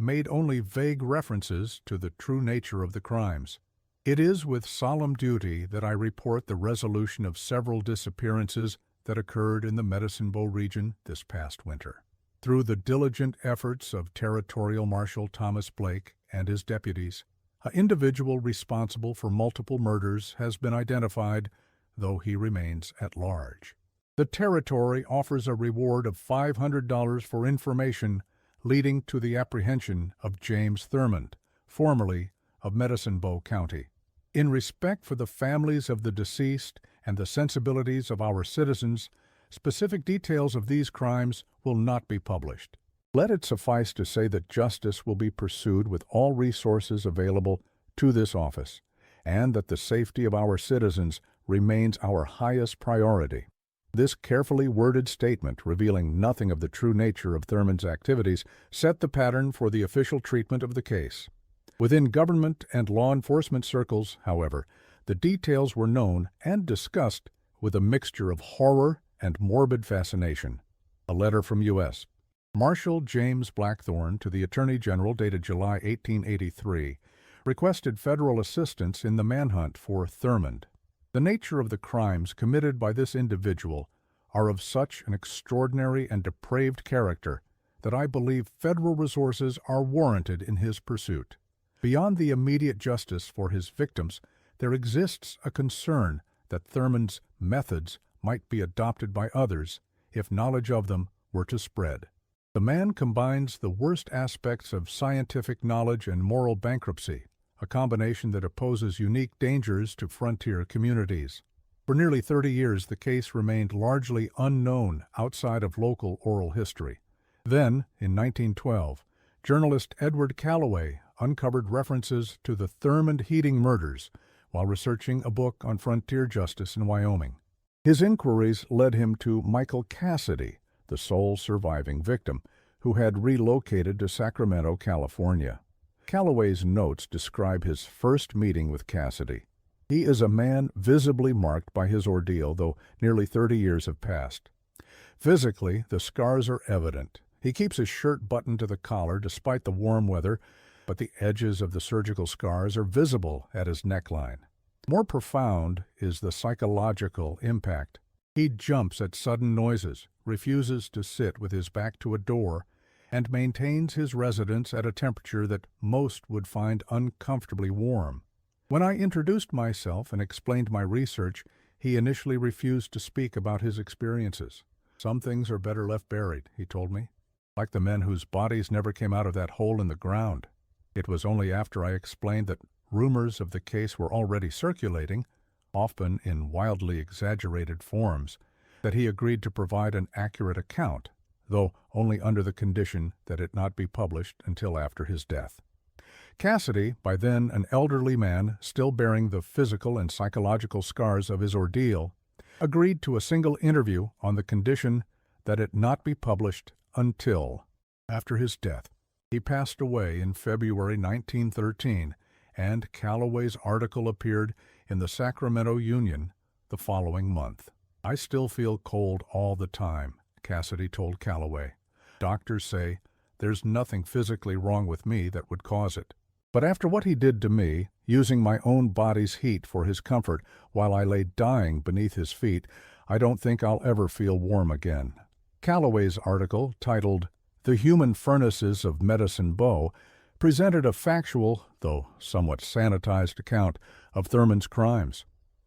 made only vague references to the true nature of the crimes. It is with solemn duty that I report the resolution of several disappearances that occurred in the Medicine Bow region this past winter. Through the diligent efforts of Territorial Marshal Thomas Blake and his deputies, an individual responsible for multiple murders has been identified, though he remains at large. The Territory offers a reward of $500 for information leading to the apprehension of James Thurmond, formerly of Medicine Bow County. In respect for the families of the deceased and the sensibilities of our citizens, specific details of these crimes will not be published. Let it suffice to say that justice will be pursued with all resources available to this office, and that the safety of our citizens remains our highest priority. This carefully worded statement, revealing nothing of the true nature of Thurmond's activities, set the pattern for the official treatment of the case. Within government and law enforcement circles, however, the details were known and discussed with a mixture of horror and morbid fascination. A letter from U.S. Marshal James Blackthorne to the Attorney General dated July 1883 requested federal assistance in the manhunt for Thurmond. The nature of the crimes committed by this individual are of such an extraordinary and depraved character that I believe federal resources are warranted in his pursuit. Beyond the immediate justice for his victims, there exists a concern that Thurmond's methods might be adopted by others if knowledge of them were to spread. The man combines the worst aspects of scientific knowledge and moral bankruptcy, a combination that opposes unique dangers to frontier communities. For nearly 30 years, the case remained largely unknown outside of local oral history. Then, in 1912, journalist Edward Calloway uncovered references to the Thurmond Heating murders while researching a book on frontier justice in Wyoming. His inquiries led him to Michael Cassidy, the sole surviving victim, who had relocated to Sacramento, California. Calloway's notes describe his first meeting with Cassidy. He is a man visibly marked by his ordeal, though nearly 30 years have passed. Physically, the scars are evident. He keeps his shirt buttoned to the collar despite the warm weather, but the edges of the surgical scars are visible at his neckline. More profound is the psychological impact. He jumps at sudden noises, refuses to sit with his back to a door, and maintains his residence at a temperature that most would find uncomfortably warm. When I introduced myself and explained my research, he initially refused to speak about his experiences. "Some things are better left buried," he told me, "like the men whose bodies never came out of that hole in the ground." It was only after I explained that rumors of the case were already circulating, often in wildly exaggerated forms, that he agreed to provide an accurate account, though only under the condition that it not be published until after his death. Cassidy, by then an elderly man still bearing the physical and psychological scars of his ordeal, agreed to a single interview on the condition that it not be published until after his death. He passed away in February 1913, and Calloway's article appeared in the Sacramento Union the following month. "I still feel cold all the time," Cassidy told Calloway. "Doctors say there's nothing physically wrong with me that would cause it. But after what he did to me, using my own body's heat for his comfort while I lay dying beneath his feet, I don't think I'll ever feel warm again." Calloway's article, titled "The Human Furnaces of Medicine Bow," presented a factual, though somewhat sanitized account of Thurmond's crimes.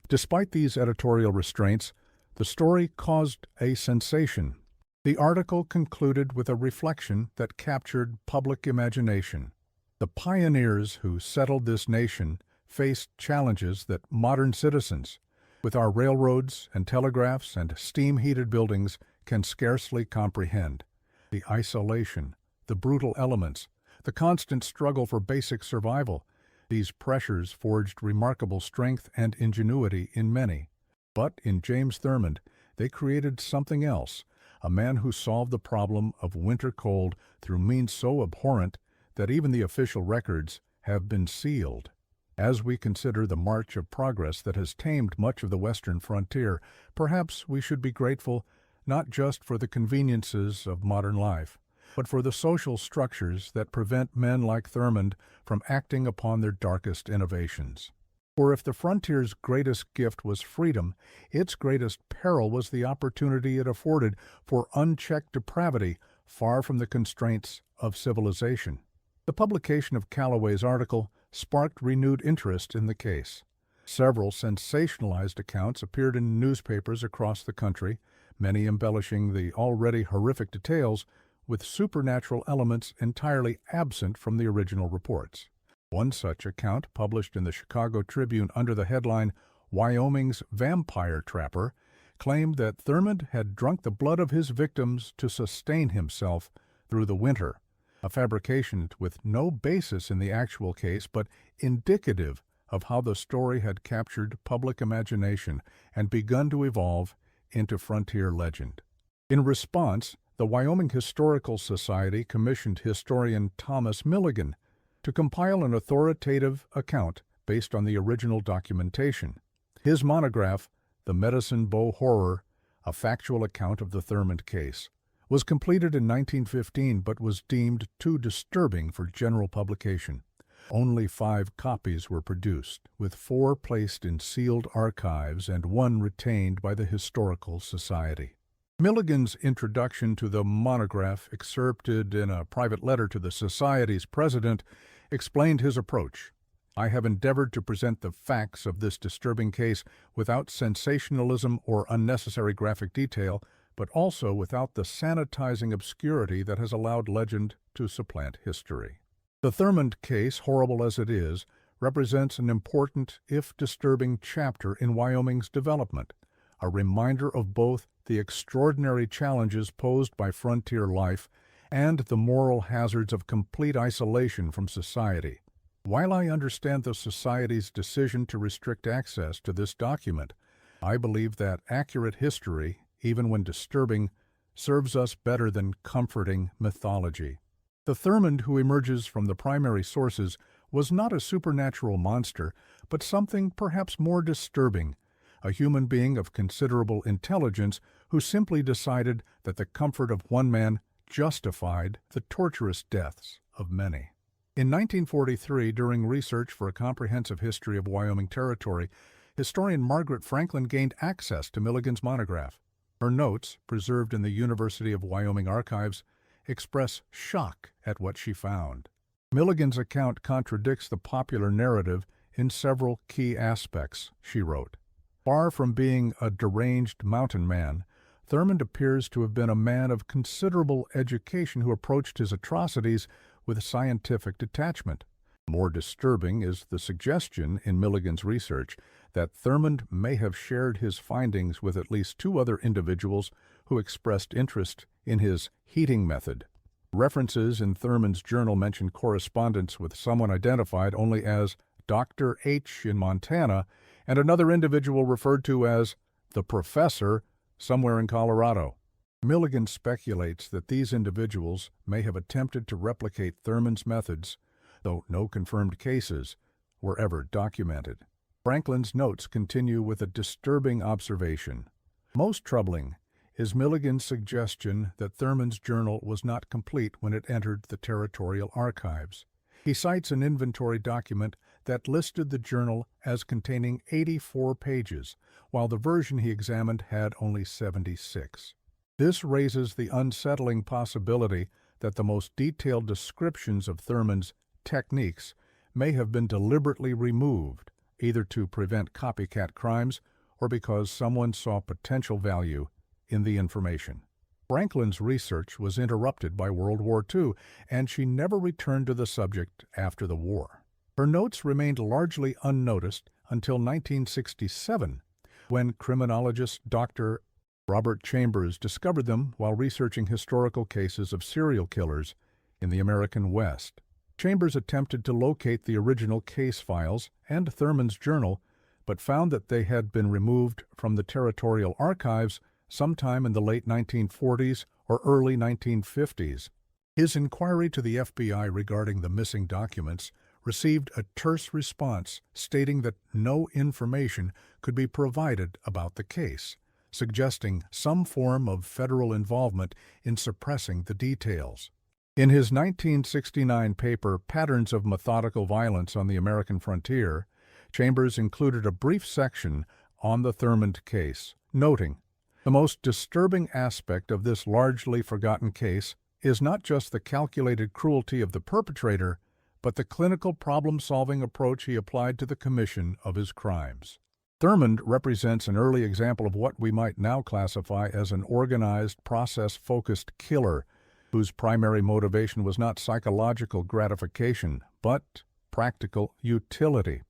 Despite these editorial restraints, the story caused a sensation. The article concluded with a reflection that captured public imagination. The pioneers who settled this nation faced challenges that modern citizens, with our railroads and telegraphs and steam-heated buildings, can scarcely comprehend. The isolation, the brutal elements, the constant struggle for basic survival, these pressures forged remarkable strength and ingenuity in many. But in James Thurmond, they created something else, a man who solved the problem of winter cold through means so abhorrent that even the official records have been sealed. As we consider the march of progress that has tamed much of the western frontier, perhaps we should be grateful not just for the conveniences of modern life, but for the social structures that prevent men like Thurmond from acting upon their darkest innovations. For if the frontier's greatest gift was freedom, its greatest peril was the opportunity it afforded for unchecked depravity far from the constraints of civilization. The publication of Calloway's article sparked renewed interest in the case. Several sensationalized accounts appeared in newspapers across the country, many embellishing the already horrific details with supernatural elements entirely absent from the original reports. One such account, published in the Chicago Tribune under the headline, "Wyoming's Vampire Trapper," claimed that Thurmond had drunk the blood of his victims to sustain himself through the winter, a fabrication with no basis in the actual case, but indicative of how the story had captured public imagination and begun to evolve into frontier legend. In response, the Wyoming Historical Society commissioned historian Thomas Milligan to compile an authoritative account based on the original documentation. His monograph, The Medicine Bow Horror, a factual account of the Thurmond case, was completed in 1915 but was deemed too disturbing for general publication. Only 5 copies were produced, with 4 placed in sealed archives and 1 retained by the Historical Society. Milligan's introduction to the monograph, excerpted in a private letter to the Society's president, explained his approach. "I have endeavored to present the facts of this disturbing case without sensationalism or unnecessary graphic detail, but also without the sanitizing obscurity that has allowed legend to supplant history." The Thurmond case, horrible as it is, represents an important, if disturbing, chapter in Wyoming's development, a reminder of both the extraordinary challenges posed by frontier life and the moral hazards of complete isolation from society. While I understand the Society's decision to restrict access to this document, I believe that accurate history, even when disturbing, serves us better than comforting mythology. The Thurmond who emerges from the primary sources was not a supernatural monster, but something perhaps more disturbing, a human being of considerable intelligence who simply decided that the comfort of one man justified the torturous deaths of many. In 1943, during research for a comprehensive history of Wyoming Territory, historian Margaret Franklin gained access to Milligan's monograph. Her notes, preserved in the University of Wyoming archives, express shock at what she found. Milligan's account contradicts the popular narrative in several key aspects, she wrote. Far from being a deranged mountain man, Thurmond appears to have been a man of considerable education who approached his atrocities with scientific detachment. More disturbing is the suggestion in Milligan's research that Thurmond may have shared his findings with at least 2 other individuals who expressed interest in his heating method. References in Thurmond's journal mention correspondence with someone identified only as Dr. H. in Montana and another individual referred to as the Professor somewhere in Colorado. Milligan speculates that these individuals may have attempted to replicate Thurmond's methods, though no confirmed cases were ever documented. Franklin's notes continue with a disturbing observation. Most troubling is Milligan's suggestion that Thurmond's journal was not complete when it entered the territorial archives. He cites an inventory document that listed the journal as containing 84 pages, while the version he examined had only 76. This raises the unsettling possibility that the most detailed descriptions of Thurmond's techniques may have been deliberately removed, either to prevent copycat crimes or because someone saw potential value in the information. Franklin's research was interrupted by World War II, and she never returned to the subject after the war. Her notes remained largely unnoticed until 1967, when criminologist Dr. Robert Chambers discovered them while researching historical cases of serial killers in the American West. Chambers attempted to locate the original case files and Thurmond's journal, but found that they had been removed from the territorial archives sometime in the late 1940s or early 1950s. His inquiry to the FBI regarding the missing documents received a terse response stating that no information could be provided about the case, suggesting some form of federal involvement in suppressing the details. In his 1969 paper, Patterns of Methodical Violence on the American Frontier, Chambers included a brief section on the Thurmond case, noting, "The most disturbing aspect of this largely forgotten case is not just the calculated cruelty of the perpetrator, but the clinical problem-solving approach he applied to the commission of his crimes." Thurmond represents an early example of what we might now classify as an organized, process-focused killer whose primary motivation was not psychological gratification, but practical utility.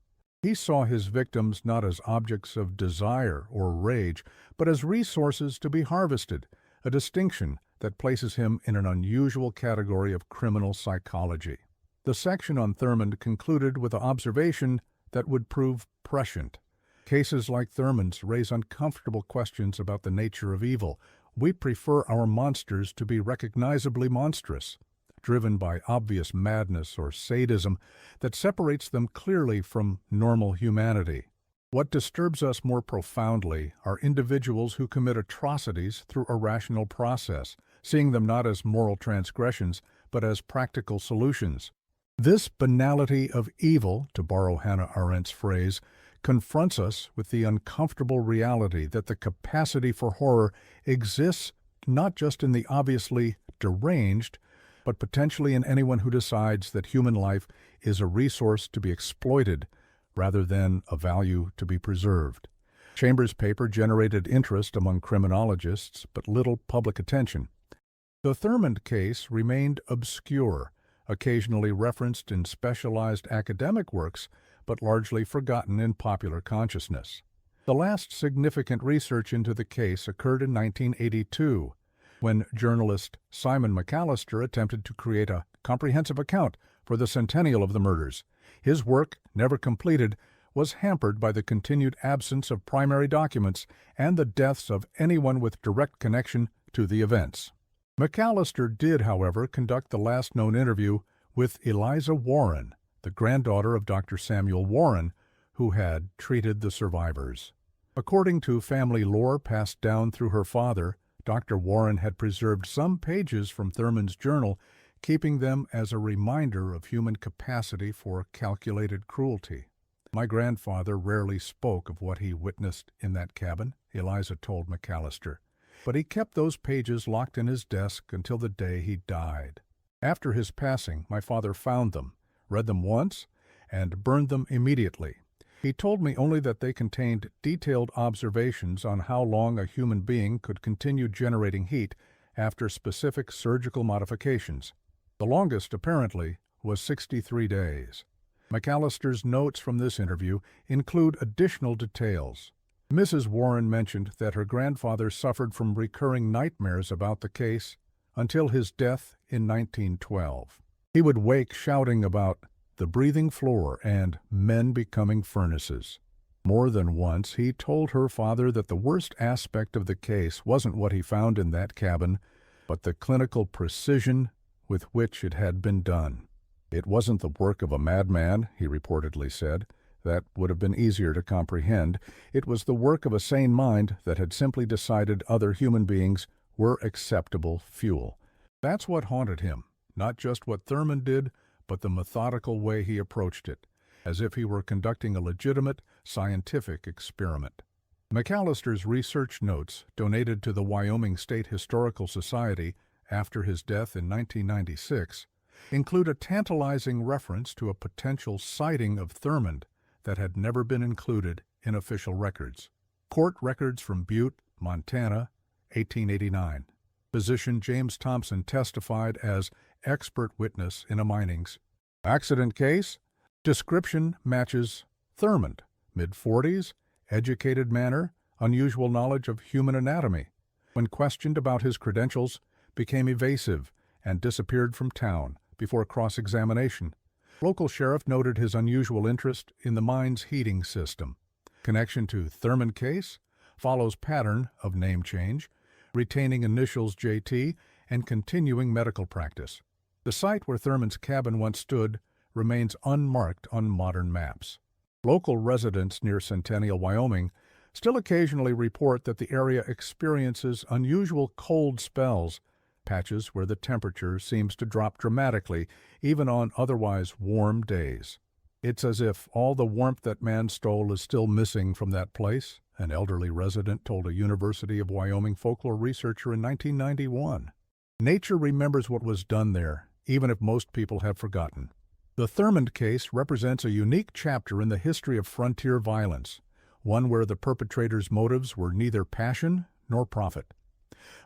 He saw his victims not as objects of desire or rage, but as resources to be harvested, a distinction that places him in an unusual category of criminal psychology. The section on Thurmond concluded with an observation that would prove prescient. Cases like Thurmond's raise uncomfortable questions about the nature of evil. We prefer our monsters to be recognizably monstrous, driven by obvious madness or sadism that separates them clearly from normal humanity. What disturbs us more profoundly are individuals who commit atrocities through a rational process, seeing them not as moral transgressions, but as practical solutions. This banality of evil, to borrow Hannah Arendt's phrase, confronts us with the uncomfortable reality that the capacity for horror exists not just in the obviously deranged, but potentially in anyone who decides that human life is a resource to be exploited rather than a value to be preserved. Chambers' paper generated interest among criminologists, but little public attention. The Thurmond case remained obscure, occasionally referenced in specialized academic works, but largely forgotten in popular consciousness. The last significant research into the case occurred in 1982, when journalist Simon McAllister attempted to create a comprehensive account for the centennial of the murders. His work, never completed, was hampered by the continued absence of primary documents and the deaths of anyone with direct connection to the events. McAllister did, however, conduct the last known interview with Eliza Warren, the granddaughter of Dr. Samuel Warren, who had treated the survivors. According to family lore passed down through her father, Dr. Warren had preserved some pages from Thurmond's journal, keeping them as a reminder of human capacity for calculated cruelty. "My grandfather rarely spoke of what he witnessed in that cabin," Eliza told McAllister, "but he kept those pages locked in his desk until the day he died. After his passing, my father found them, read them once, and burned them immediately. He told me only that they contained detailed observations on how long a human being could continue generating heat after specific surgical modifications. The longest, apparently, was 63 days. McAllister's notes from this interview include additional details. Mrs. Warren mentioned that her grandfather suffered from recurring nightmares about the case until his death in 1912. He would wake shouting about the breathing floor and men becoming furnaces. More than once, he told her father that the worst aspect of the case wasn't what he found in that cabin, but the clinical precision with which it had been done. "It wasn't the work of a madman," he reportedly said. "That would have been easier to comprehend. It was the work of a sane mind that had simply decided other human beings were acceptable fuel." That's what haunted him, not just what Thurmond did, but the methodical way he approached it, as if he were conducting a legitimate scientific experiment. McAllister's research notes, donated to the Wyoming State Historical Society after his death in 1996, include a tantalizing reference to a potential sighting of Thurmond that had never been included in official records. Court records from Butte, Montana, 1889. Physician James Thompson testified as expert witness in a mining's accident case. Description matches Thurmond, mid-40s, educated manner, unusual knowledge of human anatomy. When questioned about his credentials, became evasive and disappeared from town before cross-examination. Local sheriff noted his unusual interest in the mine's heating system. Connection to Thurmond case follows pattern of name change, retaining initials JT, and continuing medical practice. The site where Thurmond's cabin once stood remains unmarked on modern maps. Local residents near Centennial, Wyoming, still occasionally report that the area experiences unusual cold spells patches where the temperature seems to drop dramatically, even on otherwise warm days. It's as if all the warmth that man stole is still missing from that place, an elderly resident told a University of Wyoming folklore researcher in 1991. Nature remembers what was done there, even if most people have forgotten. The Thurmond case represents a unique chapter in the history of frontier violence, one where the perpetrator's motives were neither passion nor profit,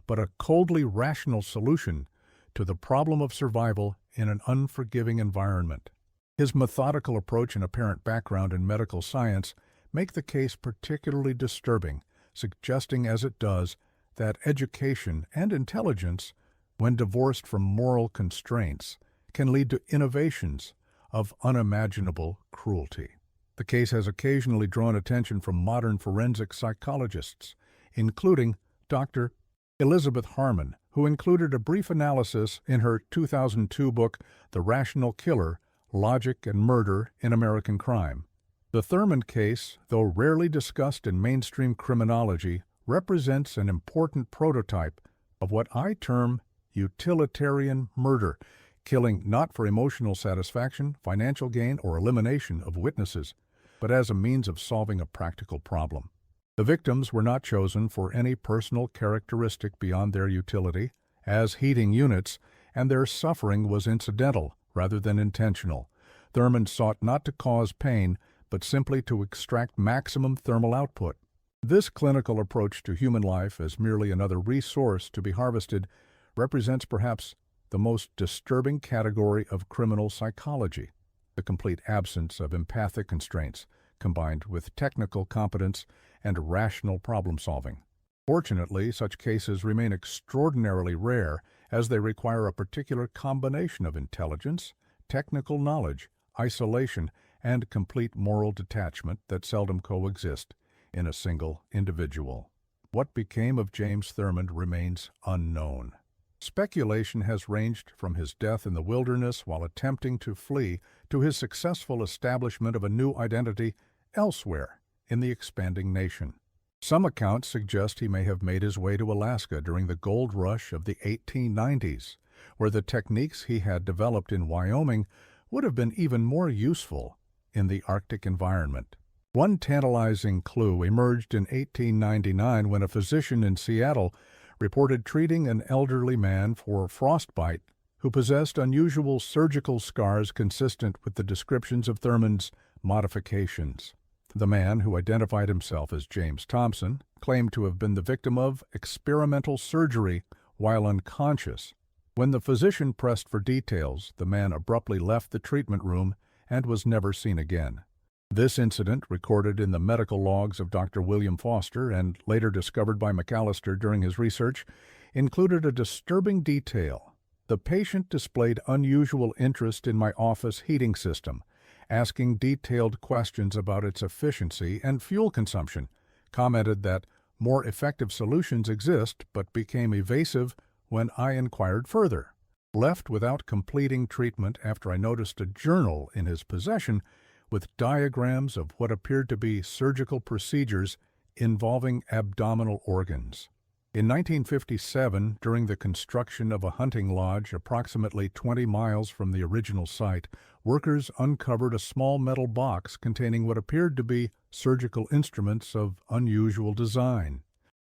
but a coldly rational solution to the problem of survival in an unforgiving environment. His methodical approach and apparent background in medical science make the case particularly disturbing, suggesting as it does that education and intelligence, when divorced from moral constraints, can lead to innovations of unimaginable cruelty. The case has occasionally drawn attention from modern forensic psychologists, including Dr. Elizabeth Harmon, who included a brief analysis in her 2002 book, The Rational Killer: Logic and Murder in American Crime. The Thurmond case, though rarely discussed in mainstream criminology, represents an important prototype of what I term utilitarian murder, killing not for emotional satisfaction, financial gain, or elimination of witnesses, but as a means of solving a practical problem. The victims were not chosen for any personal characteristic beyond their utility as heating units, and their suffering was incidental rather than intentional. Thurmond sought not to cause pain, but simply to extract maximum thermal output. This clinical approach to human life as merely another resource to be harvested represents perhaps the most disturbing category of criminal psychology, the complete absence of empathic constraints, combined with technical competence and rational problem-solving. Fortunately, such cases remain extraordinarily rare as they require a particular combination of intelligence, technical knowledge, isolation, and complete moral detachment that seldom coexist in a single individual. What became of James Thurmond remains unknown. Speculation has ranged from his death in the wilderness while attempting to flee to his successful establishment of a new identity elsewhere in the expanding nation. Some accounts suggest he may have made his way to Alaska during the gold rush of the 1890s, where the techniques he had developed in Wyoming would have been even more useful in the Arctic environment. One tantalizing clue emerged in 1899 when a physician in Seattle reported treating an elderly man for frostbite who possessed unusual surgical scars consistent with the descriptions of Thurmond's modifications. The man, who identified himself as James Thompson, claimed to have been the victim of experimental surgery while unconscious. When the physician pressed for details, the man abruptly left the treatment room and was never seen again. This incident, recorded in the medical logs of Dr. William Foster and later discovered by McAllister during his research, included a disturbing detail. The patient displayed unusual interest in my office heating system, asking detailed questions about its efficiency and fuel consumption, commented that more effective solutions exist but became evasive when I inquired further. Left without completing treatment after I noticed a journal in his possession with diagrams of what appeared to be surgical procedures involving abdominal organs. In 1957, during the construction of a hunting lodge approximately 20 miles from the original site, workers uncovered a small metal box containing what appeared to be surgical instruments of unusual design.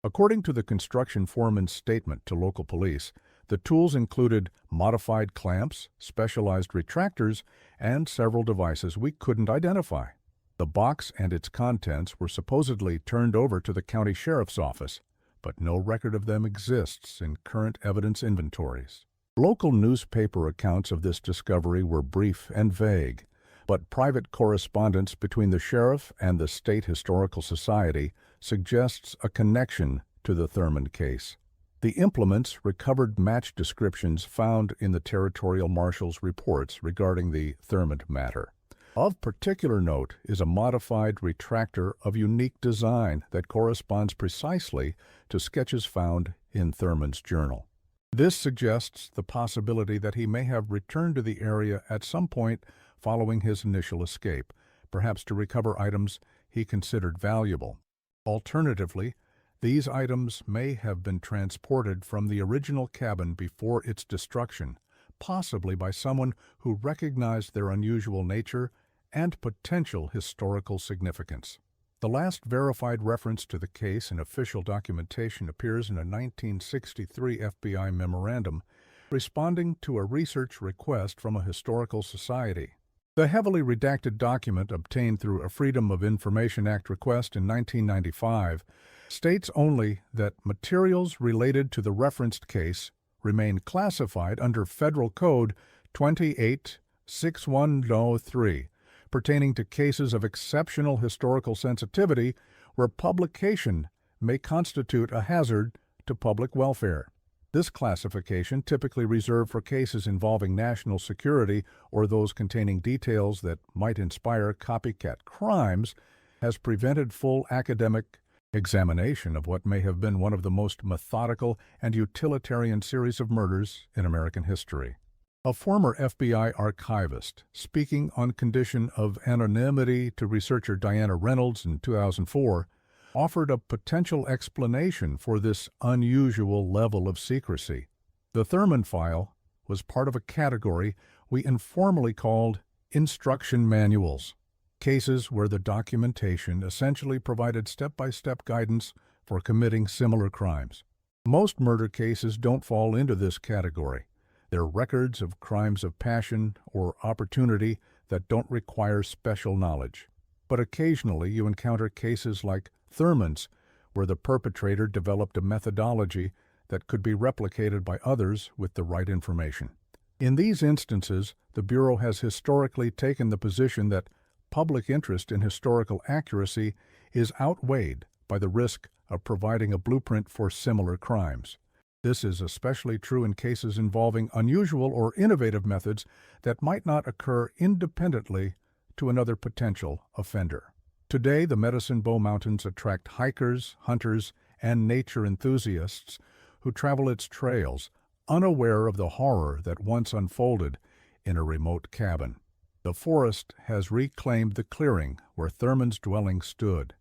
According to the construction foreman's statement to local police, the tools included modified clamps, specialized retractors, and several devices we couldn't identify. The box and its contents were supposedly turned over to the county sheriff's office, but no record of them exists in current evidence inventories. Local newspaper accounts of this discovery were brief and vague, but private correspondence between the sheriff and the State Historical Society suggests a connection to the Thurmond case. The implements recovered match descriptions found in the territorial marshal's reports regarding the Thurmond matter. Of particular note is a modified retractor of unique design that corresponds precisely to sketches found in Thurmond's journal. This suggests the possibility that he may have returned to the area at some point following his initial escape, perhaps to recover items he considered valuable. Alternatively, These items may have been transported from the original cabin before its destruction, possibly by someone who recognized their unusual nature and potential historical significance. The last verified reference to the case in official documentation appears in a 1963 FBI memorandum responding to a research request from a historical society. The heavily redacted document, obtained through a Freedom of Information Act request in 1995, states only that materials related to the referenced case remain classified under Federal Code 286103, pertaining to cases of exceptional historical sensitivity where publication may constitute a hazard to public welfare. This classification, typically reserved for cases involving national security or those containing details that might inspire copycat crimes, has prevented full academic examination of what may have been one of the most methodical and utilitarian series of murders in American history. A former FBI archivist, speaking on condition of anonymity to researcher Diana Reynolds in 2004, offered a potential explanation for this unusual level of secrecy. The Thurman file was part of a category we informally called instruction manuals, cases where the documentation essentially provided step-by-step guidance for committing similar crimes. Most murder cases don't fall into this category. They're records of crimes of passion or opportunity that don't require special knowledge. But occasionally you encounter cases like Thurman's, where the perpetrator developed a methodology that could be replicated by others with the right information. In these instances, the Bureau has historically taken the position that public interest in historical accuracy is outweighed by the risk of providing a blueprint for similar crimes. This is especially true in cases involving unusual or innovative methods that might not occur independently to another potential offender. Today, the Medicine Bow Mountains attract hikers, hunters, and nature enthusiasts who travel its trails, unaware of the horror that once unfolded in a remote cabin. The forest has reclaimed the clearing where Thurman's dwelling stood.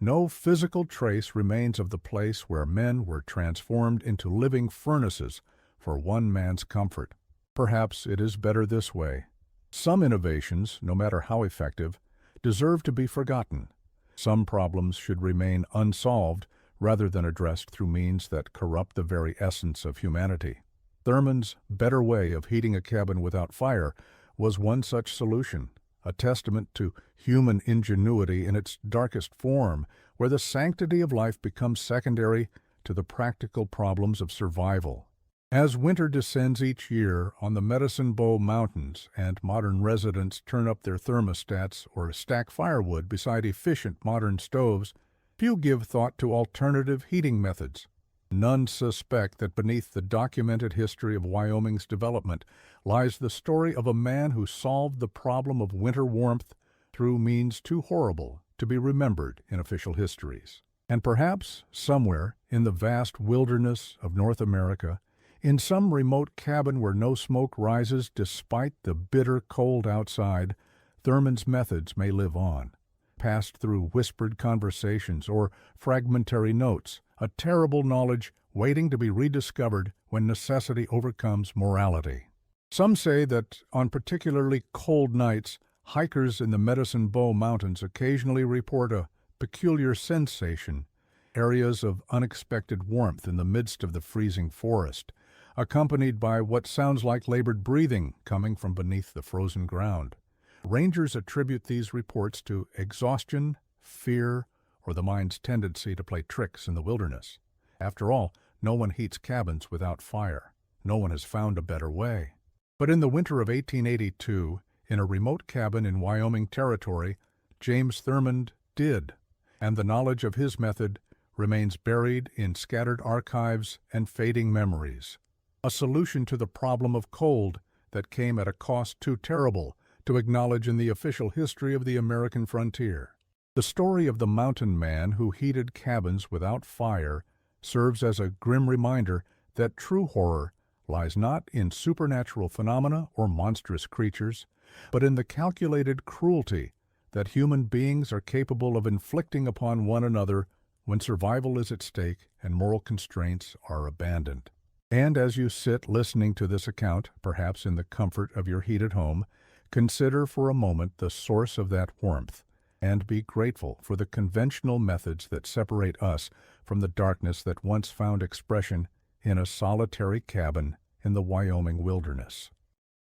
No physical trace remains of the place where men were transformed into living furnaces for one man's comfort. Perhaps it is better this way. Some innovations, no matter how effective, deserve to be forgotten. Some problems should remain unsolved rather than addressed through means that corrupt the very essence of humanity. Thurman's better way of heating a cabin without fire was one such solution, a testament to human ingenuity in its darkest form, where the sanctity of life becomes secondary to the practical problems of survival. As winter descends each year on the Medicine Bow Mountains and modern residents turn up their thermostats or stack firewood beside efficient modern stoves, few give thought to alternative heating methods. None suspect that beneath the documented history of Wyoming's development lies the story of a man who solved the problem of winter warmth through means too horrible to be remembered in official histories. And perhaps somewhere in the vast wilderness of North America, in some remote cabin where no smoke rises despite the bitter cold outside, Thurman's methods may live on, passed through whispered conversations or fragmentary notes, a terrible knowledge waiting to be rediscovered when necessity overcomes morality. Some say that on particularly cold nights, hikers in the Medicine Bow Mountains occasionally report a peculiar sensation, areas of unexpected warmth in the midst of the freezing forest, accompanied by what sounds like labored breathing coming from beneath the frozen ground. Rangers attribute these reports to exhaustion, fear, or the mind's tendency to play tricks in the wilderness. After all, no one heats cabins without fire. No one has found a better way. But in the winter of 1882, in a remote cabin in Wyoming Territory, James Thurman did, and the knowledge of his method remains buried in scattered archives and fading memories. A solution to the problem of cold that came at a cost too terrible to acknowledge in the official history of the American frontier. The story of the mountain man who heated cabins without fire serves as a grim reminder that true horror lies not in supernatural phenomena or monstrous creatures, but in the calculated cruelty that human beings are capable of inflicting upon one another when survival is at stake and moral constraints are abandoned. And as you sit listening to this account, perhaps in the comfort of your heated home, consider for a moment the source of that warmth, and be grateful for the conventional methods that separate us from the darkness that once found expression in a solitary cabin in the Wyoming wilderness.